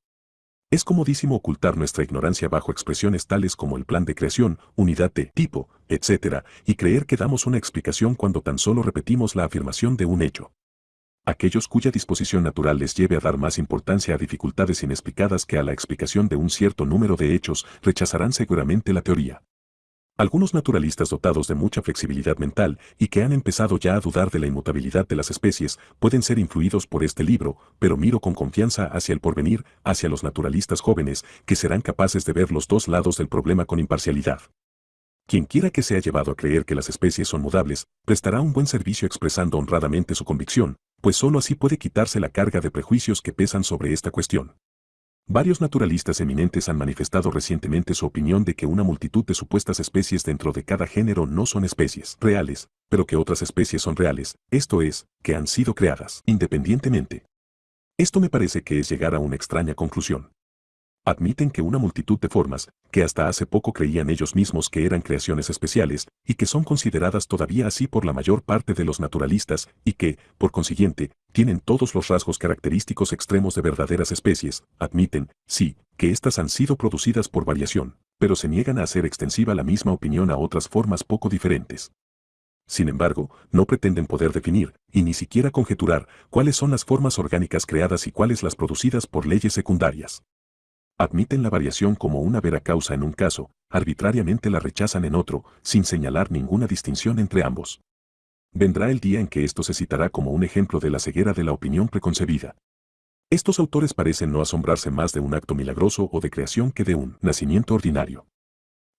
Es comodísimo ocultar nuestra ignorancia bajo expresiones tales como el plan de creación, unidad de tipo, etc., y creer que damos una explicación cuando tan solo repetimos la afirmación de un hecho. Aquellos cuya disposición natural les lleve a dar más importancia a dificultades inexplicadas que a la explicación de un cierto número de hechos, rechazarán seguramente la teoría. Algunos naturalistas dotados de mucha flexibilidad mental y que han empezado ya a dudar de la inmutabilidad de las especies pueden ser influidos por este libro, pero miro con confianza hacia el porvenir, hacia los naturalistas jóvenes, que serán capaces de ver los dos lados del problema con imparcialidad. Quien quiera que sea llevado a creer que las especies son mudables, prestará un buen servicio expresando honradamente su convicción, pues sólo así puede quitarse la carga de prejuicios que pesan sobre esta cuestión. Varios naturalistas eminentes han manifestado recientemente su opinión de que una multitud de supuestas especies dentro de cada género no son especies reales, pero que otras especies son reales, esto es, que han sido creadas independientemente. Esto me parece que es llegar a una extraña conclusión. Admiten que una multitud de formas, que hasta hace poco creían ellos mismos que eran creaciones especiales, y que son consideradas todavía así por la mayor parte de los naturalistas, y que, por consiguiente, tienen todos los rasgos característicos extremos de verdaderas especies, admiten, sí, que éstas han sido producidas por variación, pero se niegan a hacer extensiva la misma opinión a otras formas poco diferentes. Sin embargo, no pretenden poder definir, y ni siquiera conjeturar, cuáles son las formas orgánicas creadas y cuáles las producidas por leyes secundarias. Admiten la variación como una vera causa en un caso, arbitrariamente la rechazan en otro, sin señalar ninguna distinción entre ambos. Vendrá el día en que esto se citará como un ejemplo de la ceguera de la opinión preconcebida. Estos autores parecen no asombrarse más de un acto milagroso o de creación que de un nacimiento ordinario.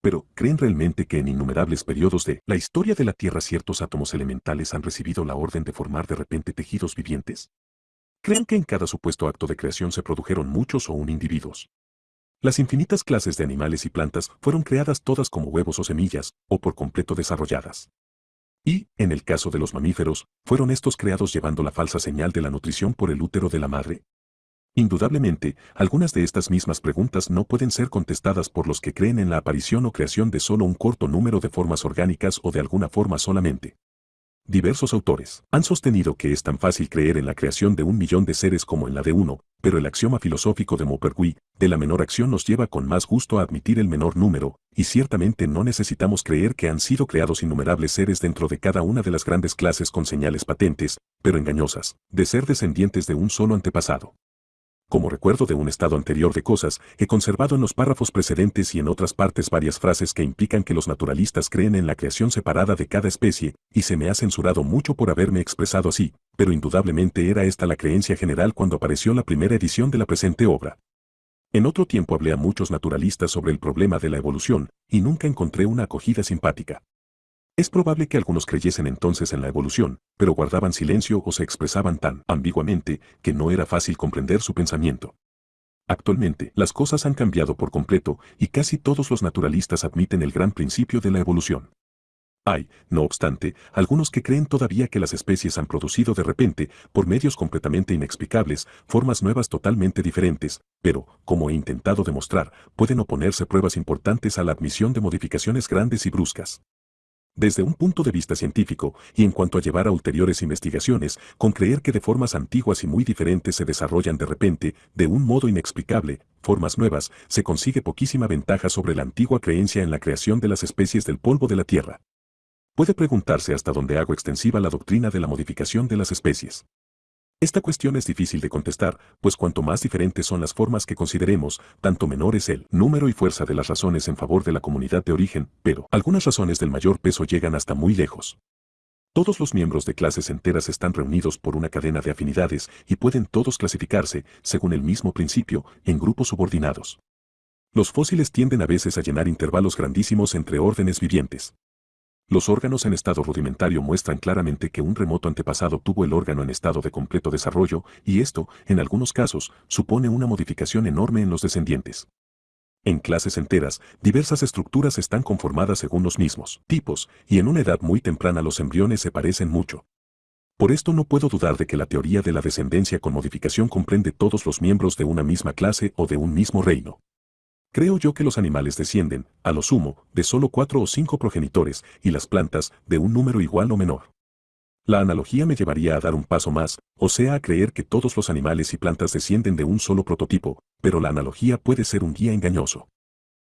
Pero, ¿creen realmente que en innumerables periodos de la historia de la Tierra ciertos átomos elementales han recibido la orden de formar de repente tejidos vivientes? ¿Creen que en cada supuesto acto de creación se produjeron muchos o un individuos? Las infinitas clases de animales y plantas fueron creadas todas como huevos o semillas, o por completo desarrolladas. Y, en el caso de los mamíferos, ¿fueron estos creados llevando la falsa señal de la nutrición por el útero de la madre? Indudablemente, algunas de estas mismas preguntas no pueden ser contestadas por los que creen en la aparición o creación de solo un corto número de formas orgánicas o de alguna forma solamente. Diversos autores han sostenido que es tan fácil creer en la creación de 1.000.000 de seres como en la de uno, pero el axioma filosófico de Maupertuis, de la menor acción nos lleva con más gusto a admitir el menor número, y ciertamente no necesitamos creer que han sido creados innumerables seres dentro de cada una de las grandes clases con señales patentes, pero engañosas, de ser descendientes de un solo antepasado. Como recuerdo de un estado anterior de cosas, he conservado en los párrafos precedentes y en otras partes varias frases que implican que los naturalistas creen en la creación separada de cada especie, y se me ha censurado mucho por haberme expresado así, pero indudablemente era esta la creencia general cuando apareció la primera edición de la presente obra. En otro tiempo hablé a muchos naturalistas sobre el problema de la evolución, y nunca encontré una acogida simpática. Es probable que algunos creyesen entonces en la evolución, pero guardaban silencio o se expresaban tan ambiguamente que no era fácil comprender su pensamiento. Actualmente, las cosas han cambiado por completo y casi todos los naturalistas admiten el gran principio de la evolución. Hay, no obstante, algunos que creen todavía que las especies han producido de repente, por medios completamente inexplicables, formas nuevas totalmente diferentes, pero, como he intentado demostrar, pueden oponerse pruebas importantes a la admisión de modificaciones grandes y bruscas. Desde un punto de vista científico, y en cuanto a llevar a ulteriores investigaciones, con creer que de formas antiguas y muy diferentes se desarrollan de repente, de un modo inexplicable, formas nuevas, se consigue poquísima ventaja sobre la antigua creencia en la creación de las especies del polvo de la Tierra. Puede preguntarse hasta dónde hago extensiva la doctrina de la modificación de las especies. Esta cuestión es difícil de contestar, pues cuanto más diferentes son las formas que consideremos, tanto menor es el número y fuerza de las razones en favor de la comunidad de origen, pero algunas razones del mayor peso llegan hasta muy lejos. Todos los miembros de clases enteras están reunidos por una cadena de afinidades y pueden todos clasificarse, según el mismo principio, en grupos subordinados. Los fósiles tienden a veces a llenar intervalos grandísimos entre órdenes vivientes. Los órganos en estado rudimentario muestran claramente que un remoto antepasado tuvo el órgano en estado de completo desarrollo, y esto, en algunos casos, supone una modificación enorme en los descendientes. En clases enteras, diversas estructuras están conformadas según los mismos tipos, y en una edad muy temprana los embriones se parecen mucho. Por esto no puedo dudar de que la teoría de la descendencia con modificación comprende todos los miembros de una misma clase o de un mismo reino. Creo yo que los animales descienden, a lo sumo, de solo 4 o 5 progenitores, y las plantas, de un número igual o menor. La analogía me llevaría a dar un paso más, o sea a creer que todos los animales y plantas descienden de un solo prototipo, pero la analogía puede ser un guía engañoso.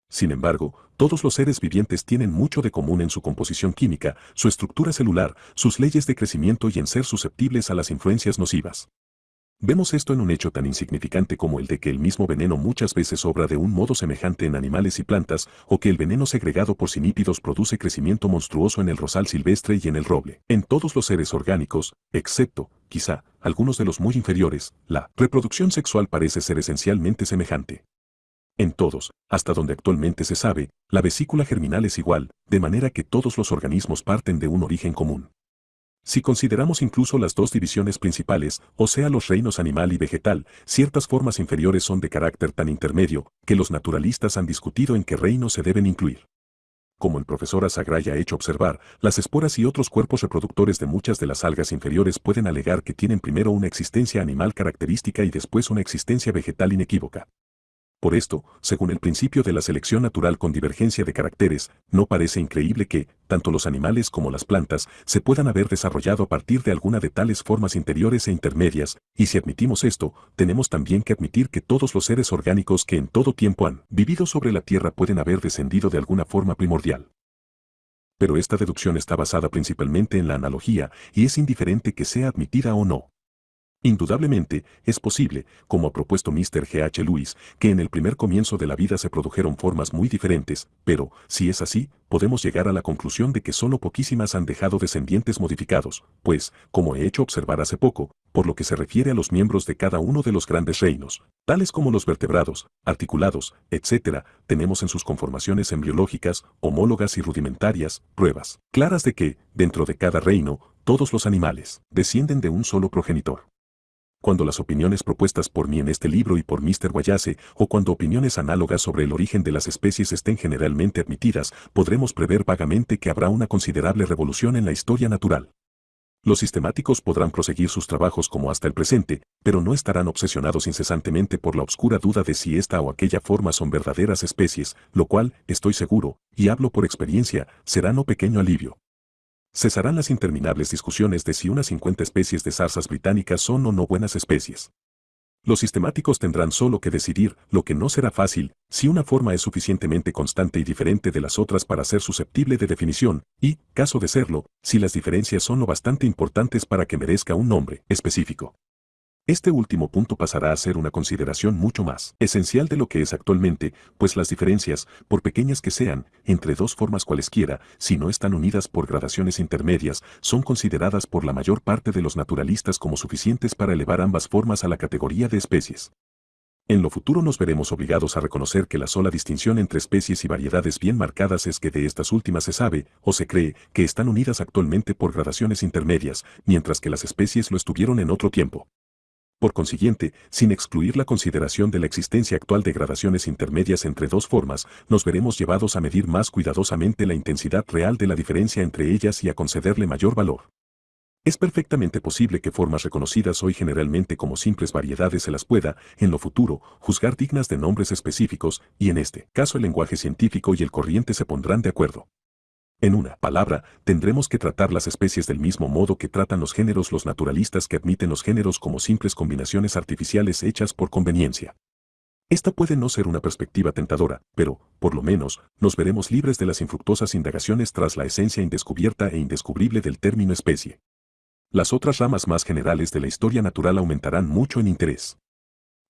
Sin embargo, todos los seres vivientes tienen mucho de común en su composición química, su estructura celular, sus leyes de crecimiento y en ser susceptibles a las influencias nocivas. Vemos esto en un hecho tan insignificante como el de que el mismo veneno muchas veces obra de un modo semejante en animales y plantas, o que el veneno segregado por sinípidos produce crecimiento monstruoso en el rosal silvestre y en el roble. En todos los seres orgánicos, excepto, quizá, algunos de los muy inferiores, la reproducción sexual parece ser esencialmente semejante. En todos, hasta donde actualmente se sabe, la vesícula germinal es igual, de manera que todos los organismos parten de un origen común. Si consideramos incluso las dos divisiones principales, o sea los reinos animal y vegetal, ciertas formas inferiores son de carácter tan intermedio, que los naturalistas han discutido en qué reino se deben incluir. Como el profesor Azagraya ha hecho observar, las esporas y otros cuerpos reproductores de muchas de las algas inferiores pueden alegar que tienen primero una existencia animal característica y después una existencia vegetal inequívoca. Por esto, según el principio de la selección natural con divergencia de caracteres, no parece increíble que, tanto los animales como las plantas, se puedan haber desarrollado a partir de alguna de tales formas interiores e intermedias, y si admitimos esto, tenemos también que admitir que todos los seres orgánicos que en todo tiempo han vivido sobre la Tierra pueden haber descendido de alguna forma primordial. Pero esta deducción está basada principalmente en la analogía, y es indiferente que sea admitida o no. Indudablemente, es posible, como ha propuesto Mr. G. H. Lewis, que en el primer comienzo de la vida se produjeron formas muy diferentes, pero, si es así, podemos llegar a la conclusión de que solo poquísimas han dejado descendientes modificados, pues, como he hecho observar hace poco, por lo que se refiere a los miembros de cada uno de los grandes reinos, tales como los vertebrados, articulados, etc., tenemos en sus conformaciones embriológicas, homólogas y rudimentarias, pruebas claras de que, dentro de cada reino, todos los animales descienden de un solo progenitor. Cuando las opiniones propuestas por mí en este libro y por Mr. Wallace, o cuando opiniones análogas sobre el origen de las especies estén generalmente admitidas, podremos prever vagamente que habrá una considerable revolución en la historia natural. Los sistemáticos podrán proseguir sus trabajos como hasta el presente, pero no estarán obsesionados incesantemente por la obscura duda de si esta o aquella forma son verdaderas especies, lo cual, estoy seguro, y hablo por experiencia, será no pequeño alivio. Cesarán las interminables discusiones de si unas 50 especies de zarzas británicas son o no buenas especies. Los sistemáticos tendrán solo que decidir, lo que no será fácil, si una forma es suficientemente constante y diferente de las otras para ser susceptible de definición, y, caso de serlo, si las diferencias son lo bastante importantes para que merezca un nombre específico. Este último punto pasará a ser una consideración mucho más esencial de lo que es actualmente, pues las diferencias, por pequeñas que sean, entre dos formas cualesquiera, si no están unidas por gradaciones intermedias, son consideradas por la mayor parte de los naturalistas como suficientes para elevar ambas formas a la categoría de especies. En lo futuro nos veremos obligados a reconocer que la sola distinción entre especies y variedades bien marcadas es que de estas últimas se sabe, o se cree, que están unidas actualmente por gradaciones intermedias, mientras que las especies lo estuvieron en otro tiempo. Por consiguiente, sin excluir la consideración de la existencia actual de gradaciones intermedias entre dos formas, nos veremos llevados a medir más cuidadosamente la intensidad real de la diferencia entre ellas y a concederle mayor valor. Es perfectamente posible que formas reconocidas hoy generalmente como simples variedades se las pueda, en lo futuro, juzgar dignas de nombres específicos, y en este caso el lenguaje científico y el corriente se pondrán de acuerdo. En una palabra, tendremos que tratar las especies del mismo modo que tratan los géneros los naturalistas que admiten los géneros como simples combinaciones artificiales hechas por conveniencia. Esta puede no ser una perspectiva tentadora, pero, por lo menos, nos veremos libres de las infructuosas indagaciones tras la esencia indescubierta e indescubrible del término especie. Las otras ramas más generales de la historia natural aumentarán mucho en interés.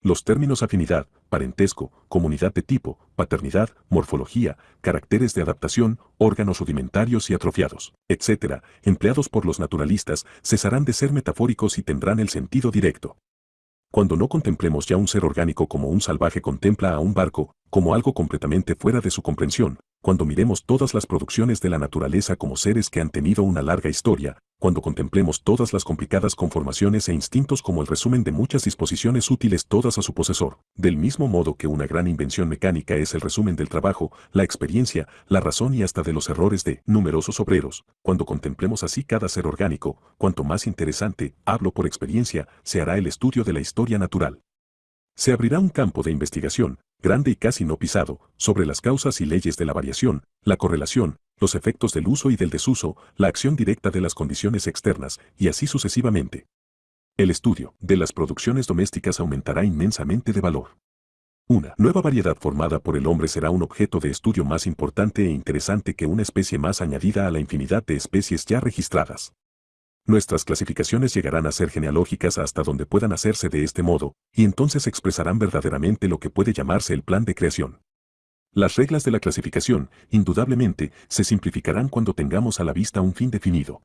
Los términos afinidad, parentesco, comunidad de tipo, paternidad, morfología, caracteres de adaptación, órganos rudimentarios y atrofiados, etc., empleados por los naturalistas, cesarán de ser metafóricos y tendrán el sentido directo. Cuando no contemplemos ya un ser orgánico como un salvaje contempla a un barco, como algo completamente fuera de su comprensión, cuando miremos todas las producciones de la naturaleza como seres que han tenido una larga historia, cuando contemplemos todas las complicadas conformaciones e instintos como el resumen de muchas disposiciones útiles todas a su posesor, del mismo modo que una gran invención mecánica es el resumen del trabajo, la experiencia, la razón y hasta de los errores de numerosos obreros, cuando contemplemos así cada ser orgánico, cuanto más interesante, hablo por experiencia, se hará el estudio de la historia natural. Se abrirá un campo de investigación, grande y casi no pisado, sobre las causas y leyes de la variación, la correlación, los efectos del uso y del desuso, la acción directa de las condiciones externas, y así sucesivamente. El estudio de las producciones domésticas aumentará inmensamente de valor. Una nueva variedad formada por el hombre será un objeto de estudio más importante e interesante que una especie más añadida a la infinidad de especies ya registradas. Nuestras clasificaciones llegarán a ser genealógicas hasta donde puedan hacerse de este modo, y entonces expresarán verdaderamente lo que puede llamarse el plan de creación. Las reglas de la clasificación, indudablemente, se simplificarán cuando tengamos a la vista un fin definido.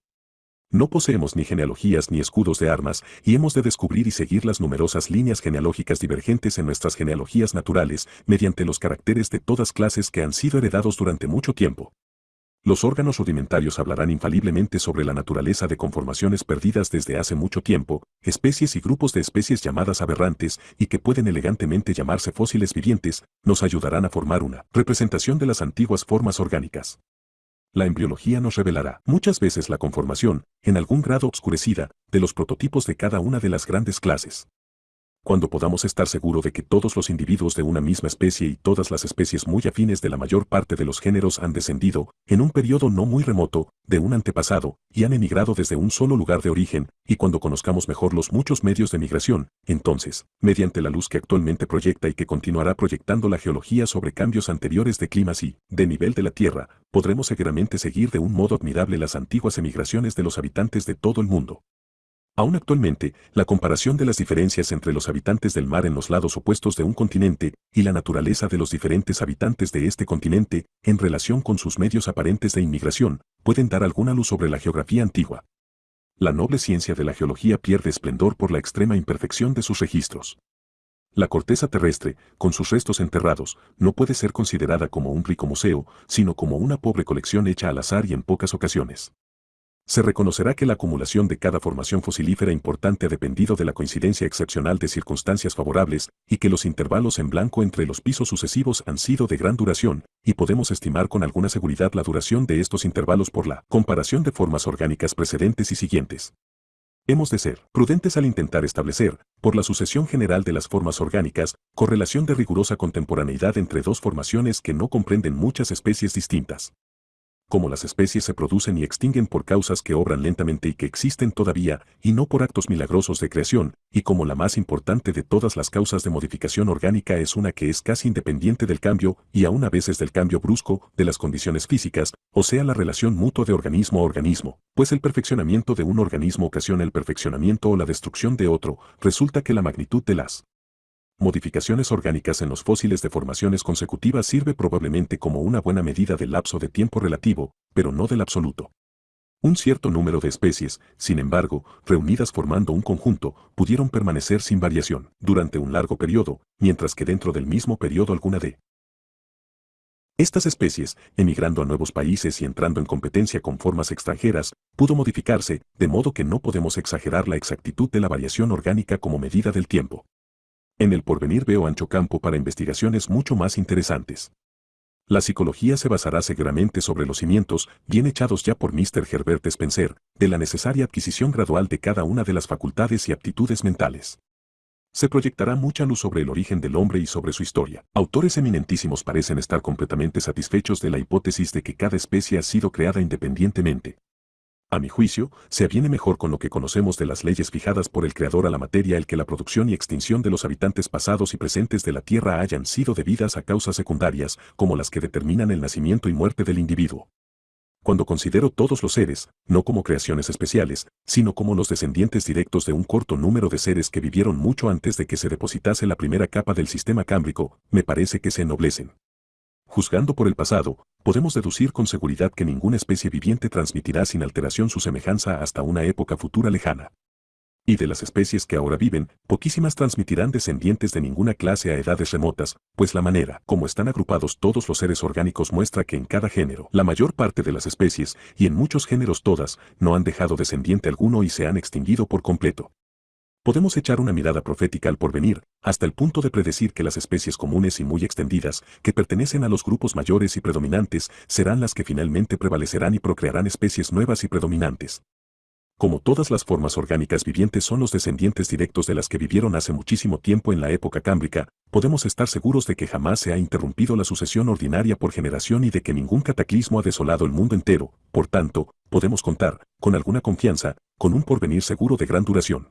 No poseemos ni genealogías ni escudos de armas, y hemos de descubrir y seguir las numerosas líneas genealógicas divergentes en nuestras genealogías naturales, mediante los caracteres de todas clases que han sido heredados durante mucho tiempo. Los órganos rudimentarios hablarán infaliblemente sobre la naturaleza de conformaciones perdidas desde hace mucho tiempo, especies y grupos de especies llamadas aberrantes y que pueden elegantemente llamarse fósiles vivientes, nos ayudarán a formar una representación de las antiguas formas orgánicas. La embriología nos revelará muchas veces la conformación, en algún grado oscurecida, de los prototipos de cada una de las grandes clases. Cuando podamos estar seguros de que todos los individuos de una misma especie y todas las especies muy afines de la mayor parte de los géneros han descendido, en un periodo no muy remoto, de un antepasado, y han emigrado desde un solo lugar de origen, y cuando conozcamos mejor los muchos medios de migración, entonces, mediante la luz que actualmente proyecta y que continuará proyectando la geología sobre cambios anteriores de climas y de nivel de la Tierra, podremos seguramente seguir de un modo admirable las antiguas emigraciones de los habitantes de todo el mundo. Aún actualmente, la comparación de las diferencias entre los habitantes del mar en los lados opuestos de un continente y la naturaleza de los diferentes habitantes de este continente en relación con sus medios aparentes de inmigración pueden dar alguna luz sobre la geografía antigua. La noble ciencia de la geología pierde esplendor por la extrema imperfección de sus registros. La corteza terrestre, con sus restos enterrados, no puede ser considerada como un rico museo, sino como una pobre colección hecha al azar y en pocas ocasiones. Se reconocerá que la acumulación de cada formación fosilífera importante ha dependido de la coincidencia excepcional de circunstancias favorables y que los intervalos en blanco entre los pisos sucesivos han sido de gran duración, y podemos estimar con alguna seguridad la duración de estos intervalos por la comparación de formas orgánicas precedentes y siguientes. Hemos de ser prudentes al intentar establecer, por la sucesión general de las formas orgánicas, correlación de rigurosa contemporaneidad entre dos formaciones que no comprenden muchas especies distintas. Como las especies se producen y extinguen por causas que obran lentamente y que existen todavía, y no por actos milagrosos de creación, y como la más importante de todas las causas de modificación orgánica es una que es casi independiente del cambio, y aún a veces del cambio brusco, de las condiciones físicas, o sea la relación mutua de organismo a organismo, pues el perfeccionamiento de un organismo ocasiona el perfeccionamiento o la destrucción de otro, resulta que la magnitud de las modificaciones orgánicas en los fósiles de formaciones consecutivas sirve probablemente como una buena medida del lapso de tiempo relativo, pero no del absoluto. Un cierto número de especies, sin embargo, reunidas formando un conjunto, pudieron permanecer sin variación durante un largo periodo, mientras que dentro del mismo periodo alguna de Estas especies, emigrando a nuevos países y entrando en competencia con formas extranjeras, pudo modificarse, de modo que no podemos exagerar la exactitud de la variación orgánica como medida del tiempo. En el porvenir veo ancho campo para investigaciones mucho más interesantes. La psicología se basará seguramente sobre los cimientos, bien echados ya por Mr. Herbert Spencer, de la necesaria adquisición gradual de cada una de las facultades y aptitudes mentales. Se proyectará mucha luz sobre el origen del hombre y sobre su historia. Autores eminentísimos parecen estar completamente satisfechos de la hipótesis de que cada especie ha sido creada independientemente. A mi juicio, se aviene mejor con lo que conocemos de las leyes fijadas por el Creador a la materia el que la producción y extinción de los habitantes pasados y presentes de la Tierra hayan sido debidas a causas secundarias, como las que determinan el nacimiento y muerte del individuo. Cuando considero todos los seres, no como creaciones especiales, sino como los descendientes directos de un corto número de seres que vivieron mucho antes de que se depositase la primera capa del sistema cámbrico, me parece que se ennoblecen. Juzgando por el pasado, podemos deducir con seguridad que ninguna especie viviente transmitirá sin alteración su semejanza hasta una época futura lejana. Y de las especies que ahora viven, poquísimas transmitirán descendientes de ninguna clase a edades remotas, pues la manera como están agrupados todos los seres orgánicos muestra que en cada género, la mayor parte de las especies, y en muchos géneros todas, no han dejado descendiente alguno y se han extinguido por completo. Podemos echar una mirada profética al porvenir, hasta el punto de predecir que las especies comunes y muy extendidas, que pertenecen a los grupos mayores y predominantes, serán las que finalmente prevalecerán y procrearán especies nuevas y predominantes. Como todas las formas orgánicas vivientes son los descendientes directos de las que vivieron hace muchísimo tiempo en la época cámbrica, podemos estar seguros de que jamás se ha interrumpido la sucesión ordinaria por generación y de que ningún cataclismo ha desolado el mundo entero, por tanto, podemos contar, con alguna confianza, con un porvenir seguro de gran duración.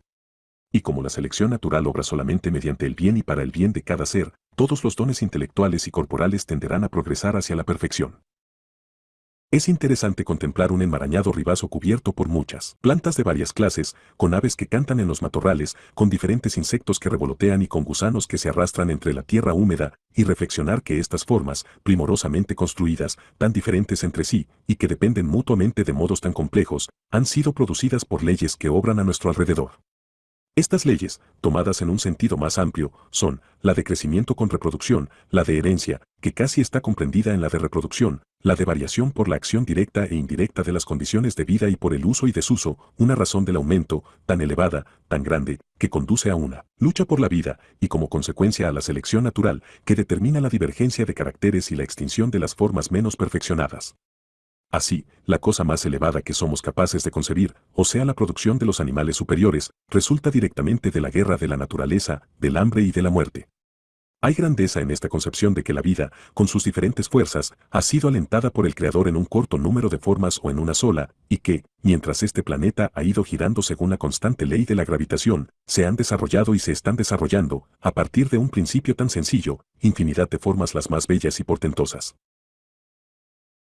Y como la selección natural obra solamente mediante el bien y para el bien de cada ser, todos los dones intelectuales y corporales tenderán a progresar hacia la perfección. Es interesante contemplar un enmarañado ribazo cubierto por muchas plantas de varias clases, con aves que cantan en los matorrales, con diferentes insectos que revolotean y con gusanos que se arrastran entre la tierra húmeda, y reflexionar que estas formas, primorosamente construidas, tan diferentes entre sí, y que dependen mutuamente de modos tan complejos, han sido producidas por leyes que obran a nuestro alrededor. Estas leyes, tomadas en un sentido más amplio, son la de crecimiento con reproducción, la de herencia, que casi está comprendida en la de reproducción, la de variación por la acción directa e indirecta de las condiciones de vida y por el uso y desuso, una razón del aumento, tan elevada, tan grande, que conduce a una lucha por la vida, y como consecuencia a la selección natural, que determina la divergencia de caracteres y la extinción de las formas menos perfeccionadas. Así, la cosa más elevada que somos capaces de concebir, o sea la producción de los animales superiores, resulta directamente de la guerra de la naturaleza, del hambre y de la muerte. Hay grandeza en esta concepción de que la vida, con sus diferentes fuerzas, ha sido alentada por el Creador en un corto número de formas o en una sola, y que, mientras este planeta ha ido girando según la constante ley de la gravitación, se han desarrollado y se están desarrollando, a partir de un principio tan sencillo, infinidad de formas las más bellas y portentosas.